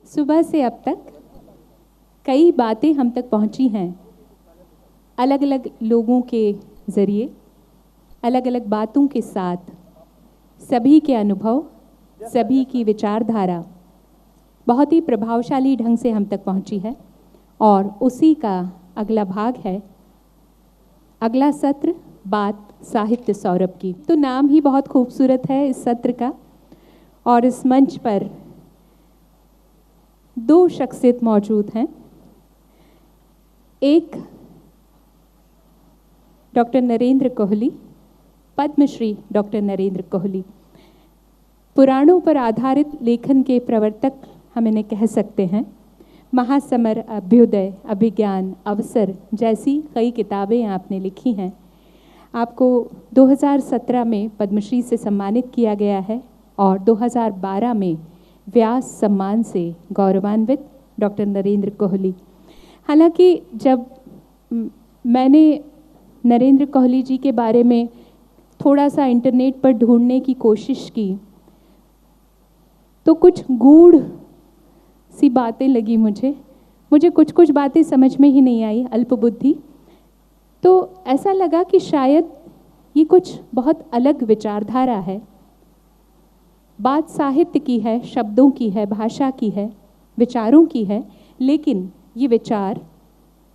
सुबह से अब तक कई बातें हम तक पहुंची हैं, अलग अलग लोगों के ज़रिए, अलग अलग बातों के साथ, सभी के अनुभव, सभी की विचारधारा बहुत ही प्रभावशाली ढंग से हम तक पहुंची है। और उसी का अगला भाग है अगला सत्र, बात साहित्य सौरभ की। तो नाम ही बहुत खूबसूरत है इस सत्र का। और इस मंच पर दो शख्सियत मौजूद हैं। एक डॉक्टर नरेंद्र कोहली, पद्मश्री डॉक्टर नरेंद्र कोहली, पुराणों पर आधारित लेखन के प्रवर्तक हम इन्हें कह सकते हैं। महासमर, अभ्युदय, अभिज्ञान, अवसर जैसी कई किताबें आपने लिखी हैं। आपको 2017 में पद्मश्री से सम्मानित किया गया है और 2012 में व्यास सम्मान से गौरवान्वित डॉक्टर नरेंद्र कोहली। हालांकि जब मैंने नरेंद्र कोहली जी के बारे में थोड़ा सा इंटरनेट पर ढूंढने की कोशिश की तो कुछ गूढ़ सी बातें लगी मुझे कुछ बातें समझ में ही नहीं आई, अल्पबुद्धि। तो ऐसा लगा कि शायद ये कुछ बहुत अलग विचारधारा है। बात साहित्य की है, शब्दों की है, भाषा की है, विचारों की है, लेकिन ये विचार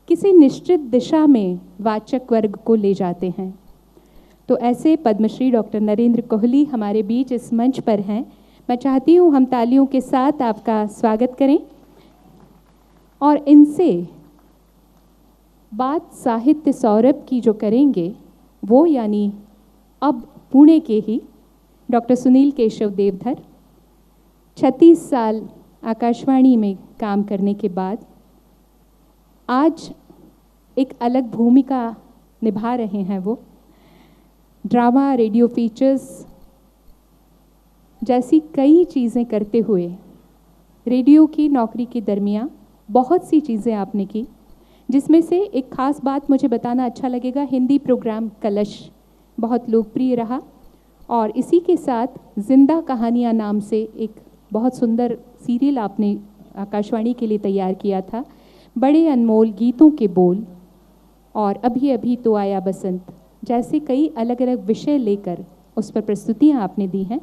किसी निश्चित दिशा में वाचक वर्ग को ले जाते हैं। तो ऐसे पद्मश्री डॉक्टर नरेंद्र कोहली हमारे बीच इस मंच पर हैं। मैं चाहती हूँ हम तालियों के साथ आपका स्वागत करें और इनसे बात साहित्य सौरभ की जो करेंगे वो यानी अब पुणे के ही डॉक्टर सुनील केशव देवधर 36 साल आकाशवाणी में काम करने के बाद आज एक अलग भूमिका निभा रहे हैं। वो ड्रामा, रेडियो फीचर्स जैसी कई चीज़ें करते हुए रेडियो की नौकरी के दरमियान बहुत सी चीज़ें आपने की, जिसमें से एक ख़ास बात मुझे बताना अच्छा लगेगा। हिंदी प्रोग्राम कलश बहुत लोकप्रिय रहा और इसी के साथ जिंदा कहानियाँ नाम से एक बहुत सुंदर सीरियल आपने आकाशवाणी के लिए तैयार किया था। बड़े अनमोल गीतों के बोल और अभी अभी तो आया बसंत जैसे कई अलग अलग विषय लेकर उस पर प्रस्तुतियाँ आपने दी हैं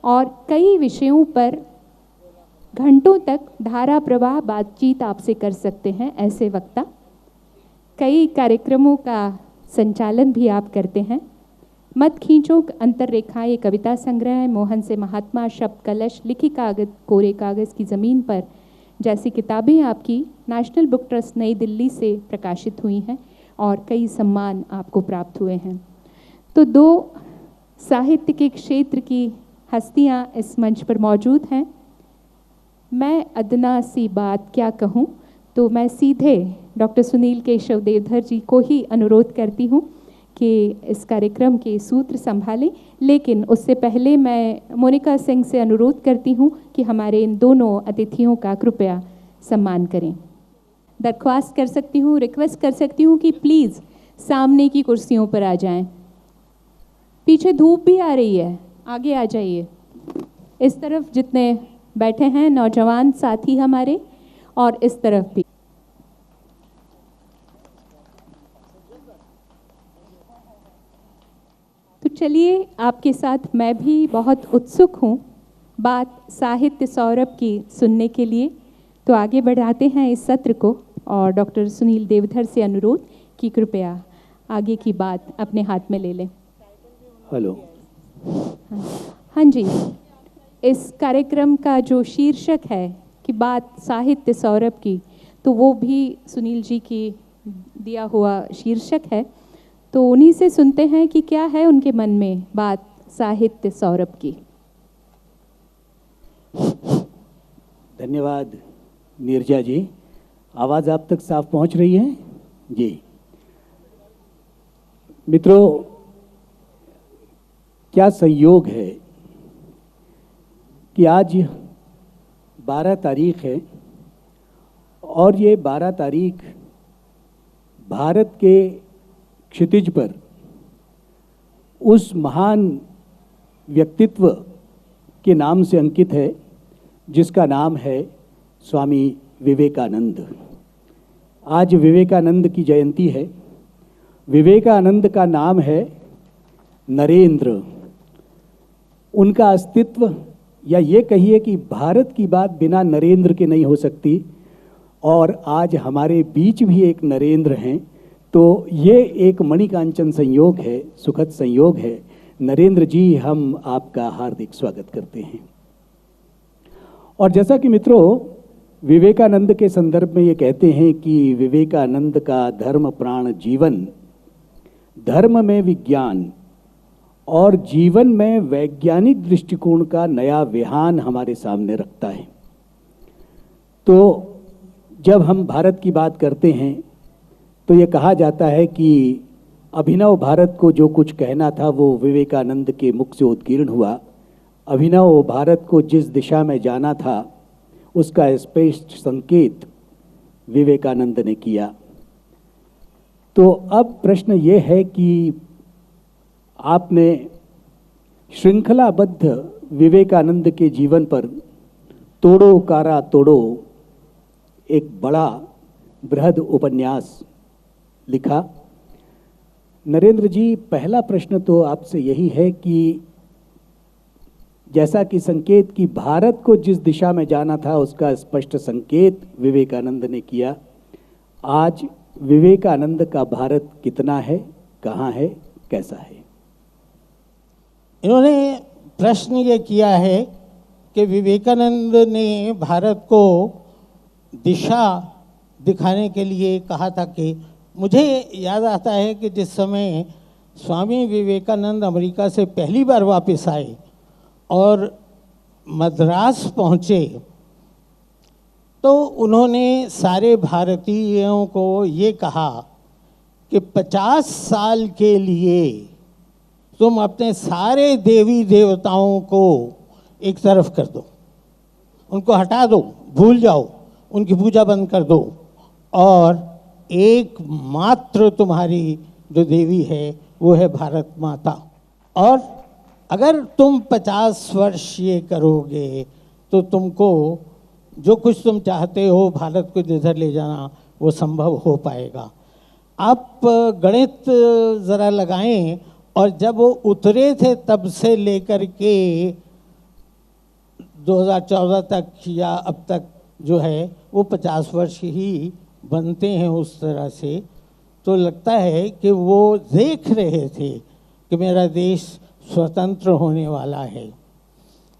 और कई विषयों पर घंटों तक धारा प्रवाह बातचीत आपसे कर सकते हैं ऐसे वक्ता। कई कार्यक्रमों का संचालन भी आप करते हैं। मत खींचो, अंतर रेखाएं, कविता संग्रह, मोहन से महात्मा, शब्द कलश, लिखी कागज, कोरे कागज़ की ज़मीन पर जैसी किताबें आपकी नेशनल बुक ट्रस्ट नई दिल्ली से प्रकाशित हुई हैं और कई सम्मान आपको प्राप्त हुए हैं। तो दो साहित्य के क्षेत्र की हस्तियां इस मंच पर मौजूद हैं। मैं अदना सी बात क्या कहूं, तो मैं सीधे डॉक्टर सुनील केशव देवधर जी को ही अनुरोध करती हूं कि इस कार्यक्रम के सूत्र संभालें। लेकिन उससे पहले मैं मोनिका सिंह से अनुरोध करती हूं कि हमारे इन दोनों अतिथियों का कृपया सम्मान करें। दरख्वास्त कर सकती हूं, रिक्वेस्ट कर सकती हूं कि प्लीज़ सामने की कुर्सियों पर आ जाएं। पीछे धूप भी आ रही है, आगे आ जाइए। इस तरफ जितने बैठे हैं नौजवान साथी हमारे और इस तरफ भी। तो चलिए, आपके साथ मैं भी बहुत उत्सुक हूँ बात साहित्य सौरभ की सुनने के लिए। तो आगे बढ़ाते हैं इस सत्र को और डॉक्टर सुनील देवधर से अनुरोध कि कृपया आगे की बात अपने हाथ में ले लें। हेलो। हाँ जी, इस कार्यक्रम का जो शीर्षक है कि बात साहित्य सौरभ की, तो वो भी सुनील जी की दिया हुआ शीर्षक है। तो उन्हीं से सुनते हैं कि क्या है उनके मन में बात साहित्य सौरभ की। धन्यवाद नीरजा जी। आवाज़ आप तक साफ पहुंच रही है जी। मित्रों, क्या संयोग है कि आज 12 तारीख है और ये 12 तारीख भारत के क्षितिज पर उस महान व्यक्तित्व के नाम से अंकित है जिसका नाम है स्वामी विवेकानंद। आज विवेकानंद की जयंती है। विवेकानंद का नाम है नरेंद्र। उनका अस्तित्व, या ये कहिए कि भारत की बात बिना नरेंद्र के नहीं हो सकती, और आज हमारे बीच भी एक नरेंद्र हैं, तो ये एक मणिकांचन संयोग है, सुखद संयोग है। नरेंद्र जी, हम आपका हार्दिक स्वागत करते हैं। और जैसा कि मित्रों, विवेकानंद के संदर्भ में ये कहते हैं कि विवेकानंद का धर्म प्राण जीवन, धर्म में विज्ञान और जीवन में वैज्ञानिक दृष्टिकोण का नया विहान हमारे सामने रखता है। तो जब हम भारत की बात करते हैं तो ये कहा जाता है कि अभिनव भारत को जो कुछ कहना था वो विवेकानंद के मुख से उत्कीर्ण हुआ। अभिनव भारत को जिस दिशा में जाना था उसका स्पष्ट संकेत विवेकानंद ने किया। तो अब प्रश्न ये है कि आपने श्रृंखलाबद्ध विवेकानंद के जीवन पर तोड़ो कारा तोड़ो एक बड़ा बृहद उपन्यास लिखा। नरेंद्र जी, पहला प्रश्न तो आपसे यही है कि जैसा कि संकेत कि भारत को जिस दिशा में जाना था उसका स्पष्ट संकेत विवेकानंद ने किया। आज विवेकानंद का भारत कितना है, कहाँ है, कैसा है? इन्होंने प्रश्न ये किया है कि विवेकानंद ने भारत को दिशा दिखाने के लिए कहा था कि मुझे याद आता है कि जिस समय स्वामी विवेकानंद अमेरिका से पहली बार वापस आए और मद्रास पहुँचे तो उन्होंने सारे भारतीयों को ये कहा कि 50 साल के लिए तुम अपने सारे देवी देवताओं को एक तरफ कर दो, उनको हटा दो, भूल जाओ, उनकी पूजा बंद कर दो, और एकमात्र तुम्हारी जो देवी है वो है भारत माता। और अगर तुम 50 वर्ष ये करोगे तो तुमको जो कुछ तुम चाहते हो भारत को जिधर ले जाना वो संभव हो पाएगा। आप गणित ज़रा लगाएं, और जब वो उतरे थे तब से लेकर के 2014 तक या अब तक जो है वो 50 वर्ष ही बनते हैं उस तरह से, तो लगता है कि वो देख रहे थे कि मेरा देश स्वतंत्र होने वाला है।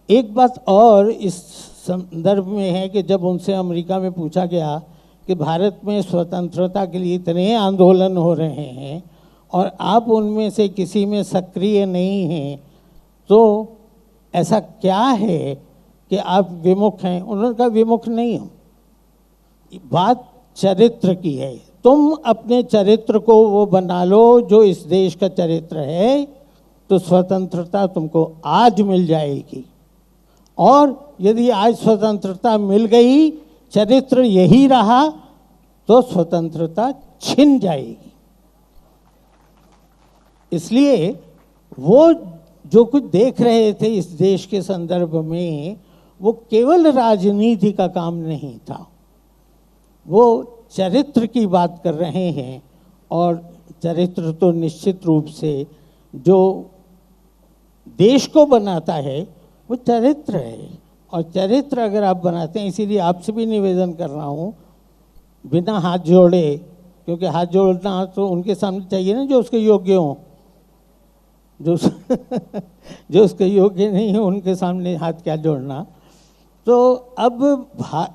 एक बात और इस संदर्भ में है कि जब उनसे अमेरिका में पूछा गया कि भारत में स्वतंत्रता के लिए इतने आंदोलन हो रहे हैं और आप उनमें से किसी में सक्रिय नहीं हैं, तो ऐसा क्या है कि आप विमुख हैं? उन्होंने कहा विमुख नहीं हूँ, बात चरित्र की है। तुम अपने चरित्र को वो बना लो जो इस देश का चरित्र है, तो स्वतंत्रता तुमको आज मिल जाएगी। और यदि आज स्वतंत्रता मिल गई, चरित्र यही रहा, तो स्वतंत्रता छिन जाएगी। इसलिए वो जो कुछ देख रहे थे इस देश के संदर्भ में, वो केवल राजनीति का काम नहीं था, वो चरित्र की बात कर रहे हैं। और चरित्र तो निश्चित रूप से जो देश को बनाता है वो चरित्र है। और चरित्र अगर आप बनाते हैं, इसीलिए आपसे भी निवेदन कर रहा हूँ, बिना हाथ जोड़े, क्योंकि हाथ जोड़ना तो उनके सामने चाहिए ना जो उसके योग्य हों, जो उसके योग्य नहीं है उनके सामने हाथ क्या जोड़ना। तो अब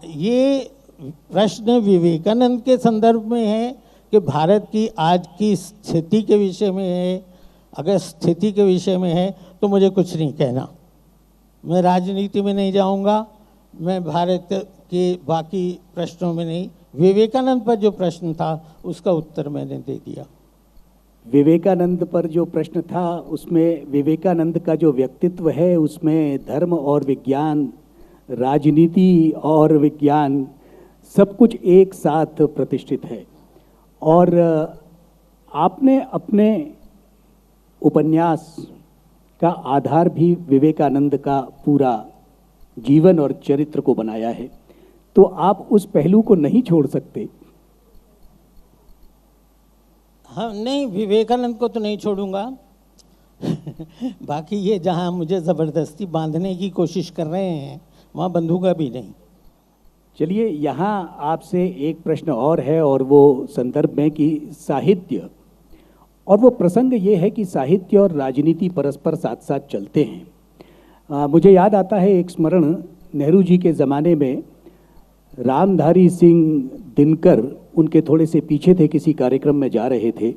ये प्रश्न विवेकानंद के संदर्भ में है कि भारत की आज की स्थिति के विषय में है। अगर स्थिति के विषय में है तो मुझे कुछ नहीं कहना, मैं राजनीति में नहीं जाऊंगा, मैं भारत के बाकी प्रश्नों में नहीं। विवेकानंद पर जो प्रश्न था उसका उत्तर मैंने दे दिया। विवेकानंद पर जो प्रश्न था उसमें विवेकानंद का जो व्यक्तित्व है उसमें धर्म और विज्ञान, राजनीति और विज्ञान सब कुछ एक साथ प्रतिष्ठित है। और आपने अपने उपन्यास का आधार भी विवेकानंद का पूरा जीवन और चरित्र को बनाया है। तो आप उस पहलू को नहीं छोड़ सकते? हाँ, नहीं, विवेकानंद को तो नहीं छोड़ूंगा। बाकी ये जहाँ मुझे ज़बरदस्ती बांधने की कोशिश कर रहे हैं वहाँ बंधूंगा भी नहीं। चलिए, यहाँ आपसे एक प्रश्न और है, और वो संदर्भ में कि साहित्य, और वो प्रसंग ये है कि साहित्य और राजनीति परस्पर साथ साथ चलते हैं। मुझे याद आता है एक स्मरण, नेहरू जी के ज़माने में रामधारी सिंह दिनकर उनके थोड़े से पीछे थे, किसी कार्यक्रम में जा रहे थे,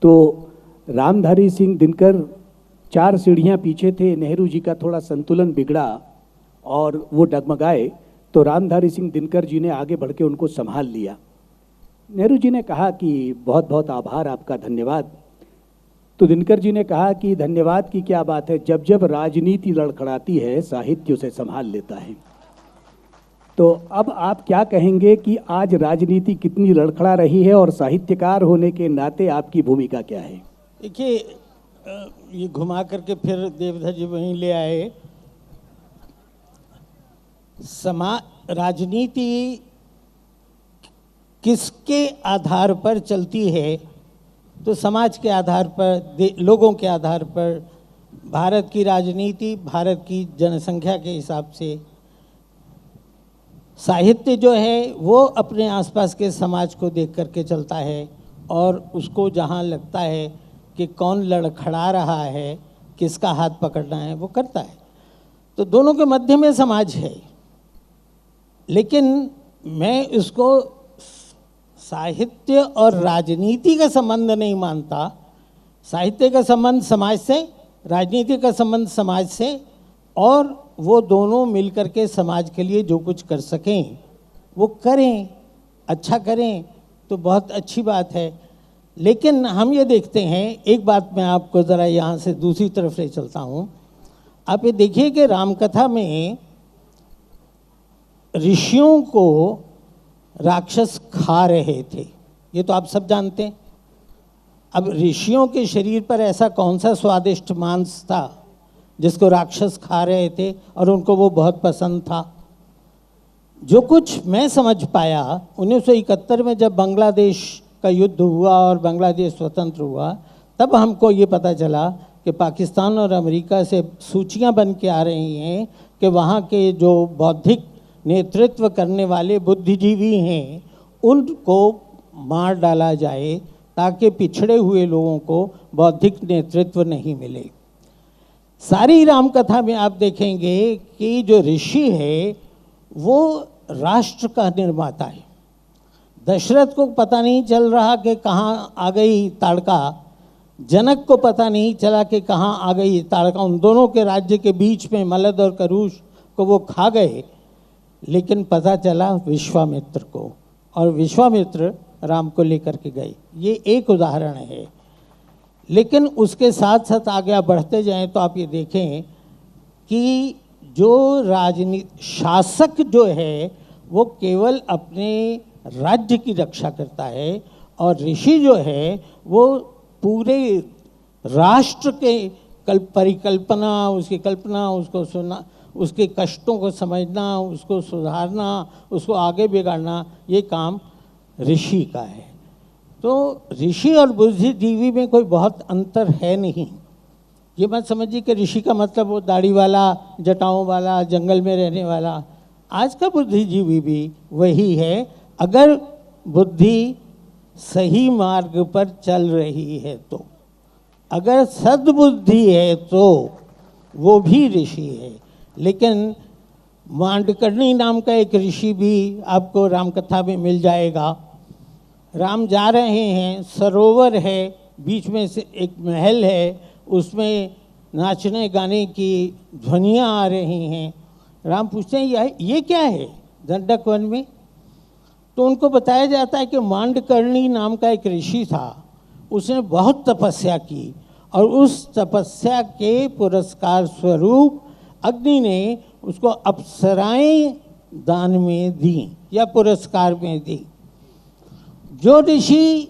तो रामधारी सिंह दिनकर 4 सीढ़ियाँ पीछे थे, नेहरू जी का थोड़ा संतुलन बिगड़ा और वो डगमगाए, तो रामधारी सिंह दिनकर जी ने आगे बढ़ के उनको संभाल लिया। नेहरू जी ने कहा कि बहुत बहुत आभार आपका, धन्यवाद। तो दिनकर जी ने कहा कि धन्यवाद की क्या बात है, जब जब राजनीति लड़खड़ाती है साहित्य उसे संभाल लेता है। तो अब आप क्या कहेंगे कि आज राजनीति कितनी लड़खड़ा रही है और साहित्यकार होने के नाते आपकी भूमिका क्या है? देखिए, ये घुमा करके फिर देवधर जी वहीं ले आए। राजनीति किसके आधार पर चलती है? तो समाज के आधार पर, लोगों के आधार पर। भारत की राजनीति भारत की जनसंख्या के हिसाब से, साहित्य जो है वो अपने आसपास के समाज को देख करके चलता है, और उसको जहाँ लगता है कि कौन लड़खड़ा रहा है, किसका हाथ पकड़ना है, वो करता है। तो दोनों के मध्य में समाज है, लेकिन मैं इसको साहित्य और राजनीति का संबंध नहीं मानता। साहित्य का संबंध समाज से, राजनीति का संबंध समाज से, और वो दोनों मिलकर के समाज के लिए जो कुछ कर सकें वो करें, अच्छा करें तो बहुत अच्छी बात है। लेकिन हम ये देखते हैं, एक बात मैं आपको ज़रा यहाँ से दूसरी तरफ ले चलता हूँ। आप ये देखिए कि रामकथा में ऋषियों को राक्षस खा रहे थे, ये तो आप सब जानते हैं। अब ऋषियों के शरीर पर ऐसा कौन सा स्वादिष्ट मांस था जिसको राक्षस खा रहे थे और उनको वो बहुत पसंद था? जो कुछ मैं समझ पाया, 1971 में जब बांग्लादेश का युद्ध हुआ और बांग्लादेश स्वतंत्र हुआ, तब हमको ये पता चला कि पाकिस्तान और अमेरिका से सूचियां बन के आ रही हैं कि वहाँ के जो बौद्धिक नेतृत्व करने वाले बुद्धिजीवी हैं उनको मार डाला जाए ताकि पिछड़े हुए लोगों को बौद्धिक नेतृत्व नहीं मिले। सारी रामकथा में आप देखेंगे कि जो ऋषि है वो राष्ट्र का निर्माता है। दशरथ को पता नहीं चल रहा कि कहाँ आ गई ताड़का, जनक को पता नहीं चला कि कहाँ आ गई ताड़का, उन दोनों के राज्य के बीच में मलद और करूष को वो खा गए, लेकिन पता चला विश्वामित्र को, और विश्वामित्र राम को लेकर के गए। ये एक उदाहरण है। लेकिन उसके साथ साथ आगे बढ़ते जाएं तो आप ये देखें कि जो शासक जो है वो केवल अपने राज्य की रक्षा करता है, और ऋषि जो है वो पूरे राष्ट्र के परिकल्पना, उसकी कल्पना, उसको सुनना, उसके कष्टों को समझना, उसको सुधारना, उसको आगे बिगाड़ना, ये काम ऋषि का है। तो ऋषि और बुद्धिजीवी में कोई बहुत अंतर है नहीं। ये मत समझिए कि ऋषि का मतलब वो दाढ़ी वाला, जटाओं वाला, जंगल में रहने वाला। आज का बुद्धिजीवी भी वही है, अगर बुद्धि सही मार्ग पर चल रही है तो। अगर सद्बुद्धि है तो वो भी ऋषि है। लेकिन मांडकर्णी नाम का एक ऋषि भी आपको रामकथा में मिल जाएगा। राम जा रहे हैं, सरोवर है, बीच में से एक महल है, उसमें नाचने गाने की ध्वनियाँ आ रही हैं। राम पूछते हैं ये क्या है दंडक वन में? तो उनको बताया जाता है कि मांडकर्णी नाम का एक ऋषि था, उसने बहुत तपस्या की, और उस तपस्या के पुरस्कार स्वरूप अग्नि ने उसको अप्सराएं दान में दी या पुरस्कार में दी। जो ऋषि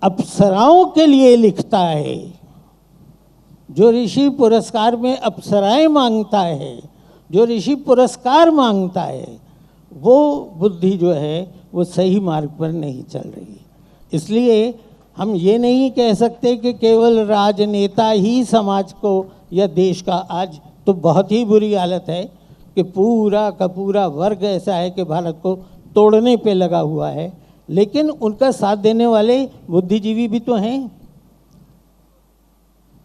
अप्सराओं के लिए लिखता है, जो ऋषि पुरस्कार में अप्सराएं मांगता है, जो ऋषि पुरस्कार मांगता है, वो बुद्धि जो है वो सही मार्ग पर नहीं चल रही। इसलिए हम ये नहीं कह सकते कि केवल राजनेता ही समाज को या देश का, आज तो बहुत ही बुरी हालत है कि पूरा का पूरा वर्ग ऐसा है कि भारत को तोड़ने पे लगा हुआ है, लेकिन उनका साथ देने वाले बुद्धिजीवी भी तो हैं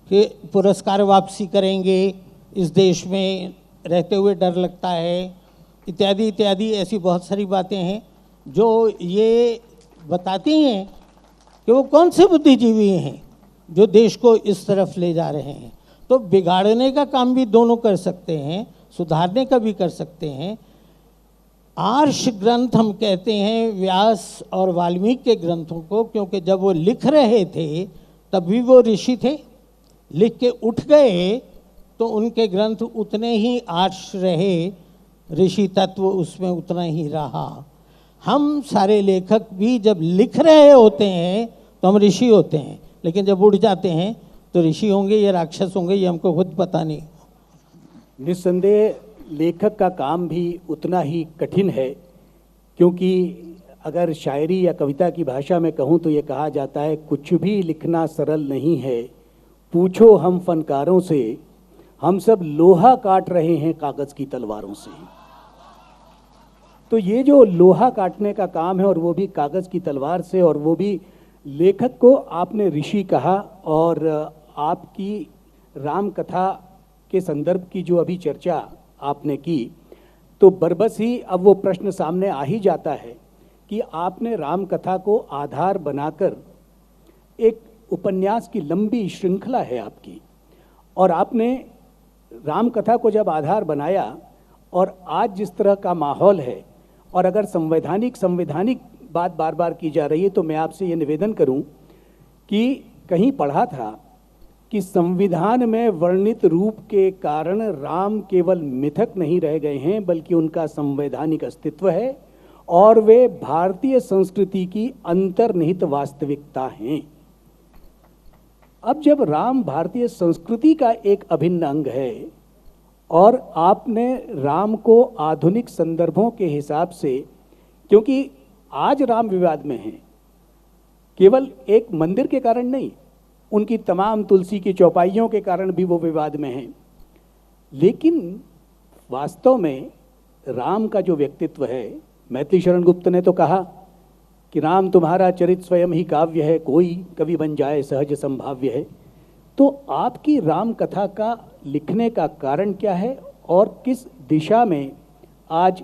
कि पुरस्कार वापसी करेंगे, इस देश में रहते हुए डर लगता है, इत्यादि इत्यादि ऐसी बहुत सारी बातें हैं जो ये बताती हैं कि वो कौन से बुद्धिजीवी हैं जो देश को इस तरफ ले जा रहे हैं। तो बिगाड़ने का काम भी दोनों कर सकते हैं, सुधारने का भी कर सकते हैं। आर्ष ग्रंथ हम कहते हैं व्यास और वाल्मीकि के ग्रंथों को, क्योंकि जब वो लिख रहे थे तब भी वो ऋषि थे, लिख के उठ गए तो उनके ग्रंथ उतने ही आर्ष रहे, ऋषि तत्व उसमें उतना ही रहा। हम सारे लेखक भी जब लिख रहे होते हैं तो हम ऋषि होते हैं, लेकिन जब उड़ जाते हैं तो ऋषि होंगे या राक्षस होंगे ये हमको खुद पता नहीं। निस्संदेह लेखक का काम भी उतना ही कठिन है, क्योंकि अगर शायरी या कविता की भाषा में कहूँ तो ये कहा जाता है कुछ भी लिखना सरल नहीं है, पूछो हम फनकारों से, हम सब लोहा काट रहे हैं कागज़ की तलवारों से। तो ये जो लोहा काटने का काम है और वो भी कागज़ की तलवार से, और वो भी लेखक को आपने ऋषि कहा, और आपकी राम कथा के संदर्भ की जो अभी चर्चा आपने की, तो बरबस ही अब वो प्रश्न सामने आ ही जाता है कि आपने राम कथा को आधार बनाकर एक उपन्यास की लंबी श्रृंखला है आपकी, और आपने राम कथा को जब आधार बनाया और आज जिस तरह का माहौल है, और अगर संवैधानिक बात बार बार की जा रही है, तो मैं आपसे ये निवेदन करूं कि कहीं पढ़ा था कि संविधान में वर्णित रूप के कारण राम केवल मिथक नहीं रह गए हैं, बल्कि उनका संवैधानिक अस्तित्व है और वे भारतीय संस्कृति की अंतर्निहित वास्तविकता हैं। अब जब राम भारतीय संस्कृति का एक अभिन्न अंग है और आपने राम को आधुनिक संदर्भों के हिसाब से, क्योंकि आज राम विवाद में हैं, केवल एक मंदिर के कारण नहीं, उनकी तमाम तुलसी की चौपाइयों के कारण भी वो विवाद में हैं, लेकिन वास्तव में राम का जो व्यक्तित्व है, मैथिली शरण गुप्त ने तो कहा कि राम तुम्हारा चरित स्वयं ही काव्य है, कोई कवि बन जाए सहज संभाव्य है। तो आपकी राम कथा का लिखने का कारण क्या है और किस दिशा में आज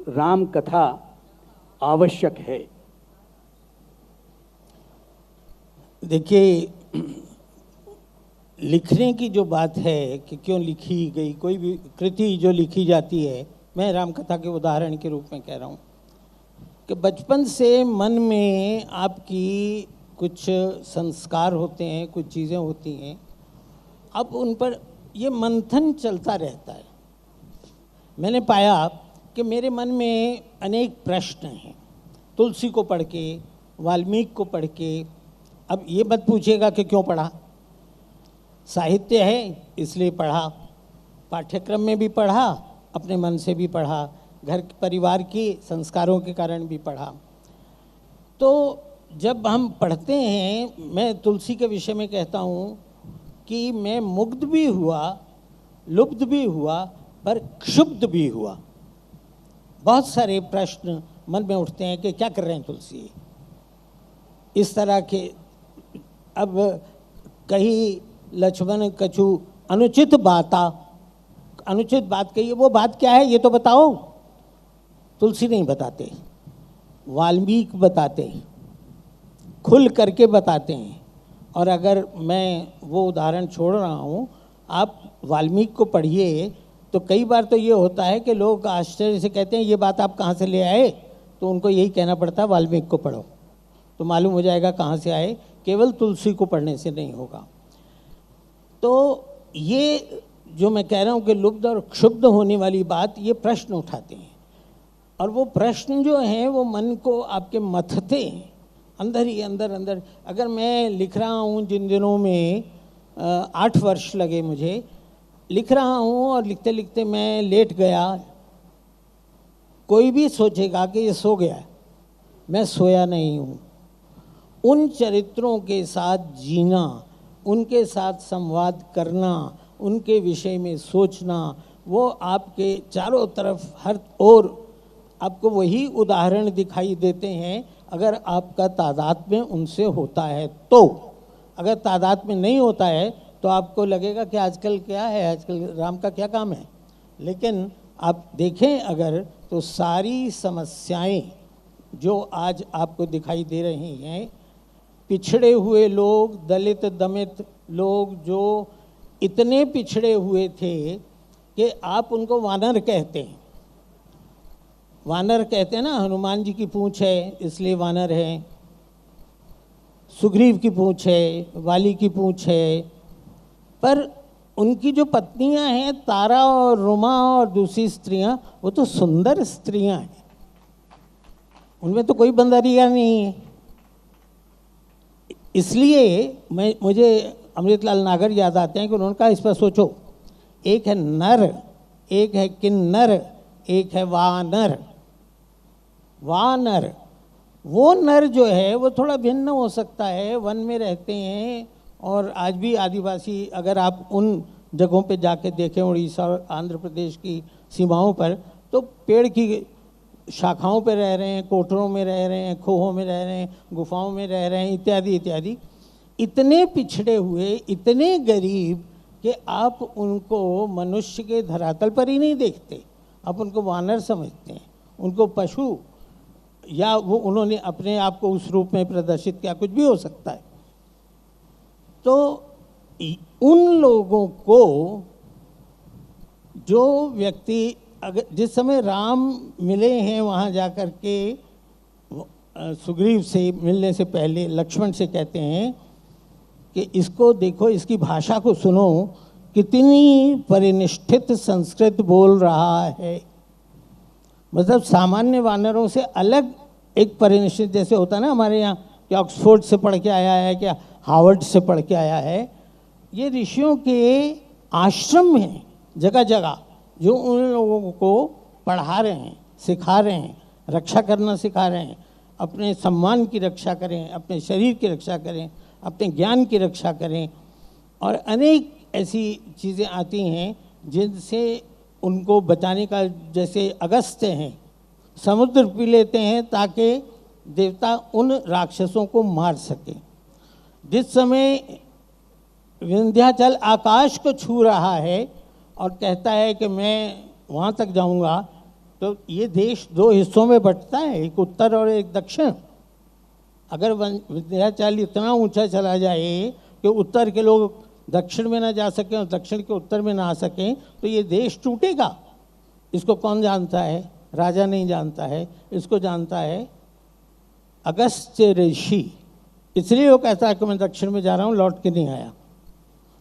राम कथा आवश्यक है? देखिए, लिखने की जो बात है कि क्यों लिखी गई, कोई भी कृति जो लिखी जाती है, मैं राम कथा के उदाहरण के रूप में कह रहा हूँ कि बचपन से मन में आपकी कुछ संस्कार होते हैं, कुछ चीज़ें होती हैं, अब उन पर ये मंथन चलता रहता है। मैंने पाया कि मेरे मन में अनेक प्रश्न हैं, तुलसी को पढ़ के, वाल्मीकि को पढ़ के। अब ये मत पूछिएगा कि क्यों पढ़ा, साहित्य है इसलिए पढ़ा, पाठ्यक्रम में भी पढ़ा, अपने मन से भी पढ़ा, घर परिवार की संस्कारों के कारण भी पढ़ा। तो जब हम पढ़ते हैं, मैं तुलसी के विषय में कहता हूँ कि मैं मुग्ध भी हुआ, लुब्ध भी हुआ, पर क्षुब्ध भी हुआ। बहुत सारे प्रश्न मन में उठते हैं कि क्या कर रहे हैं तुलसी, इस तरह के। अब कही लक्ष्मण कछु अनुचित बात कही, वो बात क्या है ये तो बताओ। तुलसी नहीं बताते, वाल्मीकि बताते, खुल करके बताते हैं। और अगर मैं वो उदाहरण छोड़ रहा हूँ, आप वाल्मीकि को पढ़िए तो कई बार तो ये होता है कि लोग आश्चर्य से कहते हैं ये बात आप कहाँ से ले आए, तो उनको यही कहना पड़ता है वाल्मीकि को पढ़ो, तो मालूम हो जाएगा कहाँ से आए। केवल तुलसी को पढ़ने से नहीं होगा। तो ये जो मैं कह रहा हूँ कि लुब्ध और क्षुब्ध होने वाली बात, ये प्रश्न उठाते हैं, और वो प्रश्न जो हैं वो मन को आपके मथते हैं अंदर ही अंदर। अगर मैं लिख रहा हूँ, जिन दिनों में 8 वर्ष लगे मुझे, लिख रहा हूँ और लिखते लिखते मैं लेट गया, कोई भी सोचेगा कि ये सो गया है, मैं सोया नहीं हूँ। उन चरित्रों के साथ जीना, उनके साथ संवाद करना, उनके विषय में सोचना, वो आपके चारों तरफ हर ओर आपको वही उदाहरण दिखाई देते हैं अगर आपका तादात्म्य उनसे होता है तो। अगर तादात्म्य नहीं होता है तो आपको लगेगा कि आजकल क्या है, आजकल राम का क्या काम है। लेकिन आप देखें अगर तो सारी समस्याएं जो आज आपको दिखाई दे रही हैं, पिछड़े हुए लोग, दलित दमित लोग जो इतने पिछड़े हुए थे कि आप उनको वानर कहते हैं। वानर कहते हैं ना, हनुमान जी की पूंछ है इसलिए वानर है, सुग्रीव की पूंछ है, वाली की पूंछ है, पर उनकी जो पत्नियां हैं तारा और रुमा और दूसरी स्त्रियां, वो तो सुंदर स्त्रियां हैं, उनमें तो कोई बंदरिया नहीं है। इसलिए मुझे अमृतलाल नागर याद आते हैं कि उन्होंने कहा इस पर सोचो, एक है नर, एक है किन्नर, एक है वानर। वानर, वो नर जो है वो थोड़ा भिन्न हो सकता है, वन में रहते हैं, और आज भी आदिवासी, अगर आप उन जगहों पे जाके देखें उड़ीसा और आंध्र प्रदेश की सीमाओं पर, तो पेड़ की शाखाओं पे रह रहे हैं, कोठरों में रह रहे हैं, खोहों में रह रहे हैं, गुफाओं में रह रहे हैं, इत्यादि इत्यादि। इतने पिछड़े हुए, इतने गरीब कि आप उनको मनुष्य के धरातल पर ही नहीं देखते, आप उनको वानर समझते हैं, उनको पशु, या वो उन्होंने अपने आप को उस रूप में प्रदर्शित किया, कुछ भी हो सकता है। तो उन लोगों को जो व्यक्ति, अगर जिस समय राम मिले हैं वहाँ जाकर के सुग्रीव से मिलने से पहले लक्ष्मण से कहते हैं कि इसको देखो, इसकी भाषा को सुनो, कितनी परिनिष्ठित संस्कृत बोल रहा है। मतलब सामान्य वानरों से अलग एक परिनिष्ठित, जैसे होता है ना हमारे यहाँ कि ऑक्सफोर्ड से पढ़ के आया है, क्या हार्वर्ड से पढ़ के आया है। ये ऋषियों के आश्रम हैं जगह जगह, जो उन लोगों को पढ़ा रहे हैं, सिखा रहे हैं, रक्षा करना सिखा रहे हैं, अपने सम्मान की रक्षा करें, अपने शरीर की रक्षा करें, अपने ज्ञान की रक्षा करें। और अनेक ऐसी चीज़ें आती हैं जिनसे उनको बचाने का, जैसे अगस्त्य हैं, समुद्र पी लेते हैं ताकि देवता उन राक्षसों को मार सके। जिस समय विंध्याचल आकाश को छू रहा है और कहता है कि मैं वहाँ तक जाऊँगा, तो ये देश दो हिस्सों में बंटता है, एक उत्तर और एक दक्षिण। अगर विंध्याचल इतना ऊंचा चला जाए कि उत्तर के लोग दक्षिण में ना जा सकें और दक्षिण के उत्तर में ना आ सकें, तो ये देश टूटेगा। इसको कौन जानता है? राजा नहीं जानता है, इसको जानता है अगस्त्य ऋषि। इसलिए वो कहता है कि मैं दक्षिण में जा रहा हूँ, लौट के नहीं आया।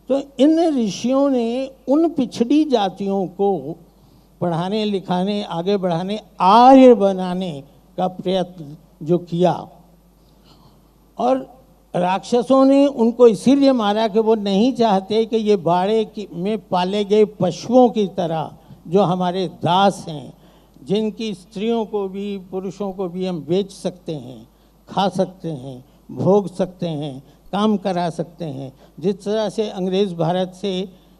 तो इन ऋषियों ने उन पिछड़ी जातियों को पढ़ाने लिखाने, आगे बढ़ाने, आर्य बनाने का प्रयत्न जो किया, और राक्षसों ने उनको इसीलिए मारा कि वो नहीं चाहते कि ये बाड़े में पाले गए पशुओं की तरह जो हमारे दास हैं, जिनकी स्त्रियों को भी पुरुषों को भी हम बेच सकते हैं, खा सकते हैं, भोग सकते हैं, काम करा सकते हैं। जिस तरह से अंग्रेज़ भारत से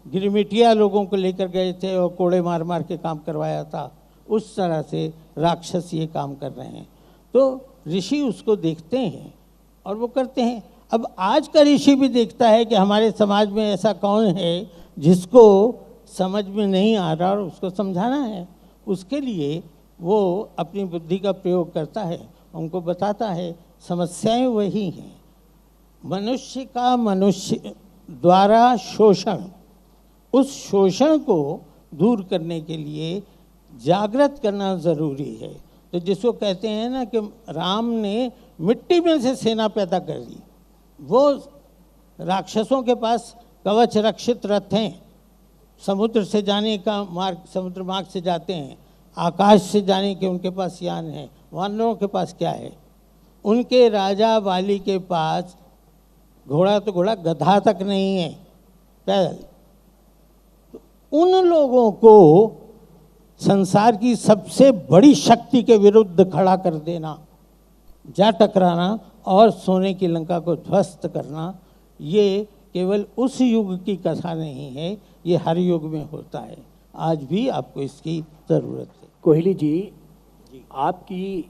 गिरमिटिया लोगों को लेकर गए थे और कोड़े मार मार के काम करवाया था, उस तरह से राक्षस ये काम कर रहे हैं। तो ऋषि उसको देखते हैं और वो करते हैं। अब आज का ऋषि भी देखता है कि हमारे समाज में ऐसा कौन है जिसको समझ में नहीं आ रहा और उसको समझाना है। उसके लिए वो अपनी बुद्धि का प्रयोग करता है, उनको बताता है। समस्याएं वही हैं, मनुष्य का मनुष्य द्वारा शोषण, उस शोषण को दूर करने के लिए जागृत करना ज़रूरी है। तो जिसको कहते हैं ना कि राम ने मिट्टी में से सेना पैदा कर दी। वो राक्षसों के पास कवच रक्षित रथ हैं, समुद्र से जाने का मार्ग, समुद्र मार्ग से जाते हैं, आकाश से जाने के उनके पास यान है। वानरों के पास क्या है? उनके राजा वाली के पास घोड़ा तो घोड़ा, गधा तक नहीं है, पैदल। तो उन लोगों को संसार की सबसे बड़ी शक्ति के विरुद्ध खड़ा कर देना, जा टकराना और सोने की लंका को ध्वस्त करना, ये केवल उस युग की कथा नहीं है, ये हर युग में होता है। आज भी आपको इसकी ज़रूरत है। कोहली जी, आपकी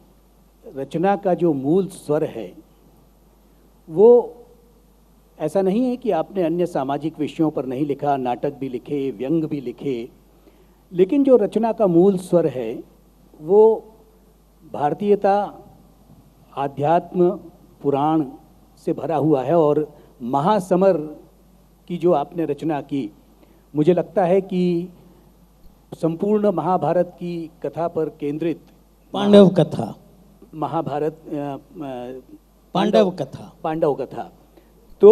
रचना का जो मूल स्वर है वो ऐसा नहीं है कि आपने अन्य सामाजिक विषयों पर नहीं लिखा, नाटक भी लिखे, व्यंग भी लिखे, लेकिन जो रचना का मूल स्वर है वो भारतीयता, आध्यात्म, पुराण से भरा हुआ है। और महासमर की जो आपने रचना की, मुझे लगता है कि संपूर्ण महाभारत की कथा पर केंद्रित, पांडव कथा, महाभारत पांडव कथा, तो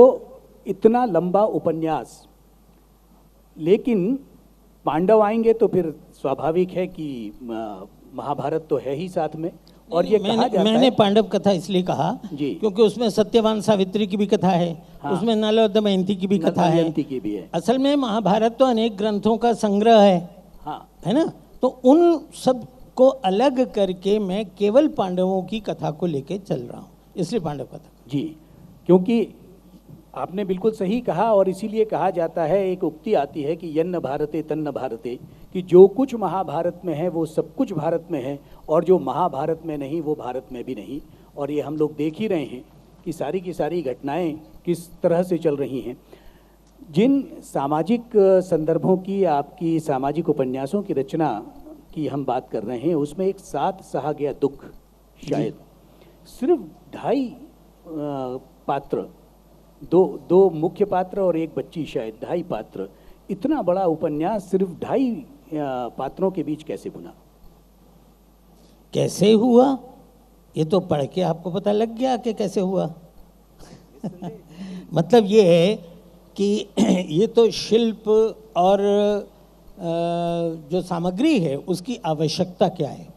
इतना लंबा उपन्यास, लेकिन पांडव आएंगे तो फिर स्वाभाविक है कि महाभारत तो है ही साथ में। और ये मैंने पांडव कथा इसलिए कहा जी, क्योंकि उसमें सत्यवान सावित्री की भी कथा है। हाँ, उसमें नल और दमयंती की भी कथा है। की भी है। असल में महाभारत तो अनेक ग्रंथों का संग्रह है। हाँ, है ना। तो उन सब को अलग करके मैं केवल पांडवों की कथा को लेके चल रहा हूँ, इसलिए पांडव कथा जी। क्योंकि आपने बिल्कुल सही कहा, और इसीलिए कहा जाता है, एक उक्ति आती है कि यन्न भारते तन्न भारते, कि जो कुछ महाभारत में है वो सब कुछ भारत में है, और जो महाभारत में नहीं वो भारत में भी नहीं। और ये हम लोग देख ही रहे हैं कि सारी की सारी घटनाएं किस तरह से चल रही हैं। जिन सामाजिक संदर्भों की, आपकी सामाजिक उपन्यासों की रचना की हम बात कर रहे हैं, उसमें एक साथ सहा गया दुख, शायद सिर्फ 2.5 पात्र, दो मुख्य पात्र और एक बच्ची, शायद 2.5 पात्र, इतना बड़ा उपन्यास सिर्फ 2.5 पात्रों के बीच कैसे बुना? कैसे हुआ ये तो पढ़ के आपको पता लग गया कि कैसे हुआ। मतलब ये है कि ये तो शिल्प और जो सामग्री है उसकी आवश्यकता क्या है।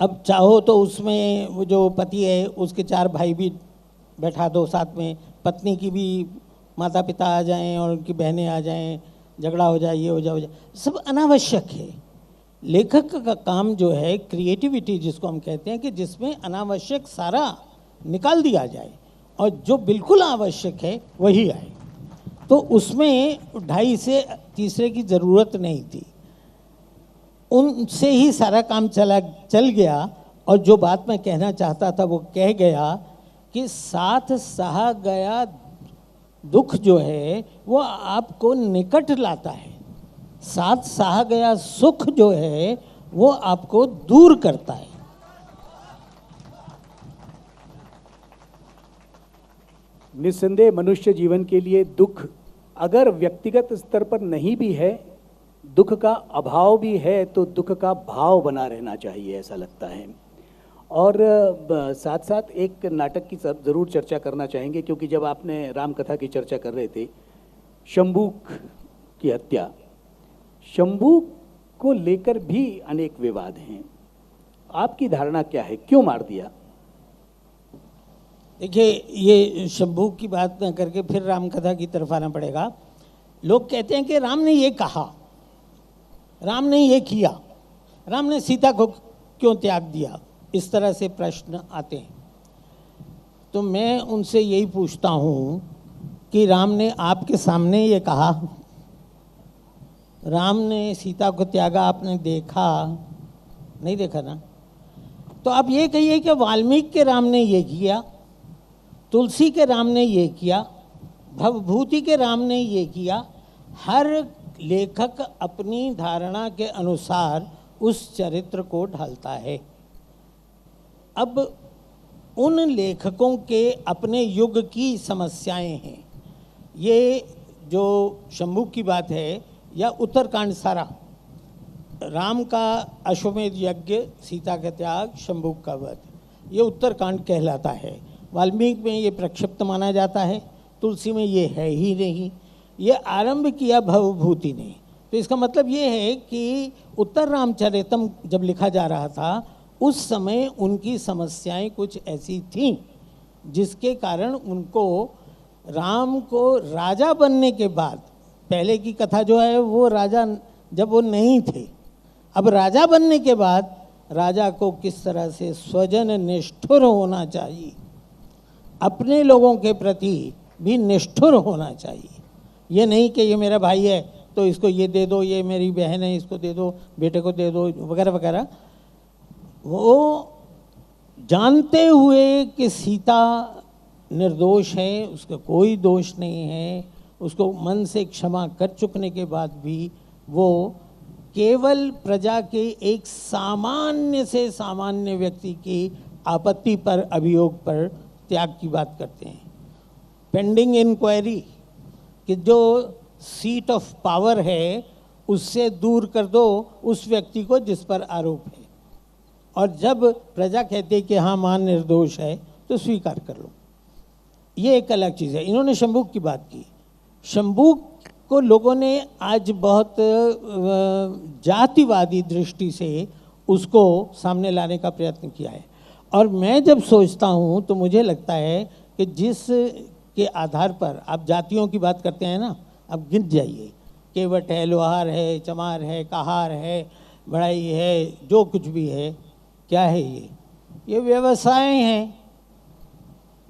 अब चाहो तो उसमें वो जो पति है उसके 4 भाई भी बैठा दो साथ में, पत्नी की भी माता पिता आ जाएं और उनकी बहनें आ जाएं, झगड़ा हो जाए, ये हो जाए, सब अनावश्यक है। लेखक का काम जो है क्रिएटिविटी जिसको हम कहते हैं, कि जिसमें अनावश्यक सारा निकाल दिया जाए और जो बिल्कुल आवश्यक है वही आए। तो उसमें 2.5 से तीसरे की ज़रूरत नहीं थी, उनसे ही सारा काम चल गया। और जो बात मैं कहना चाहता था वो कह गया कि साथ सहा गया दुख जो है वो आपको निकट लाता है, साथ सहा गया सुख जो है वो आपको दूर करता है। निस्संदेह मनुष्य जीवन के लिए दुख अगर व्यक्तिगत स्तर पर नहीं भी है, दुख का अभाव भी है, तो दुख का भाव बना रहना चाहिए, ऐसा लगता है। और साथ साथ एक नाटक की ज़रूर चर्चा करना चाहेंगे, क्योंकि जब आपने राम कथा की चर्चा कर रहे थे, शंभूक की हत्या, शंभूक को लेकर भी अनेक विवाद हैं। आपकी धारणा क्या है, क्यों मार दिया? देखिए, ये शंभूक की बात न करके फिर राम कथा की तरफ आना पड़ेगा। लोग कहते हैं कि राम ने ये कहा, राम ने ये किया, राम ने सीता को क्यों त्याग दिया, इस तरह से प्रश्न आते हैं। तो मैं उनसे यही पूछता हूँ कि राम ने आपके सामने ये कहा, राम ने सीता को त्यागा, आपने देखा? नहीं देखा ना। तो आप ये कहिए कि वाल्मीकि के राम ने ये किया, तुलसी के राम ने ये किया, भवभूति के राम ने ये किया। हर लेखक अपनी धारणा के अनुसार उस चरित्र को ढालता है। अब उन लेखकों के अपने युग की समस्याएं हैं। ये जो शंभूक की बात है या उत्तरकांड सारा, राम का अश्वमेध यज्ञ, सीता का त्याग, शंभूक का वध, ये उत्तरकांड कहलाता है। वाल्मीकि में ये प्रक्षिप्त माना जाता है, तुलसी में ये है ही नहीं। ये आरंभ किया भवभूति ने। तो इसका मतलब ये है कि उत्तर रामचरितम जब लिखा जा रहा था उस समय उनकी समस्याएं कुछ ऐसी थीं जिसके कारण उनको राम को राजा बनने के बाद, पहले की कथा जो है वो राजा जब वो नहीं थे, अब राजा बनने के बाद राजा को किस तरह से स्वजन निष्ठुर होना चाहिए, अपने लोगों के प्रति भी निष्ठुर होना चाहिए। ये नहीं कि ये मेरा भाई है तो इसको ये दे दो, ये मेरी बहन है इसको दे दो, बेटे को दे दो, वगैरह वगैरह। वो जानते हुए कि सीता निर्दोष है, उसका कोई दोष नहीं है, उसको मन से क्षमा कर चुकने के बाद भी वो केवल प्रजा के एक सामान्य से सामान्य व्यक्ति की आपत्ति पर, अभियोग पर त्याग की बात करते हैं। पेंडिंग इंक्वायरी कि जो सीट ऑफ पावर है उससे दूर कर दो उस व्यक्ति को जिस पर आरोप है, और जब प्रजा कहती है कि हाँ मां निर्दोष है तो स्वीकार कर लो। ये एक अलग चीज़ है। इन्होंने शंभूक की बात की। शंभूक को लोगों ने आज बहुत जातिवादी दृष्टि से उसको सामने लाने का प्रयत्न किया है, और मैं जब सोचता हूँ तो मुझे लगता है कि जिस के आधार पर आप जातियों की बात करते हैं ना, आप गिन जाइए, केवट है, लोहार है, चमार है, कहार है, बढ़ाई है, जो कुछ भी है, क्या है ये व्यवसाय हैं।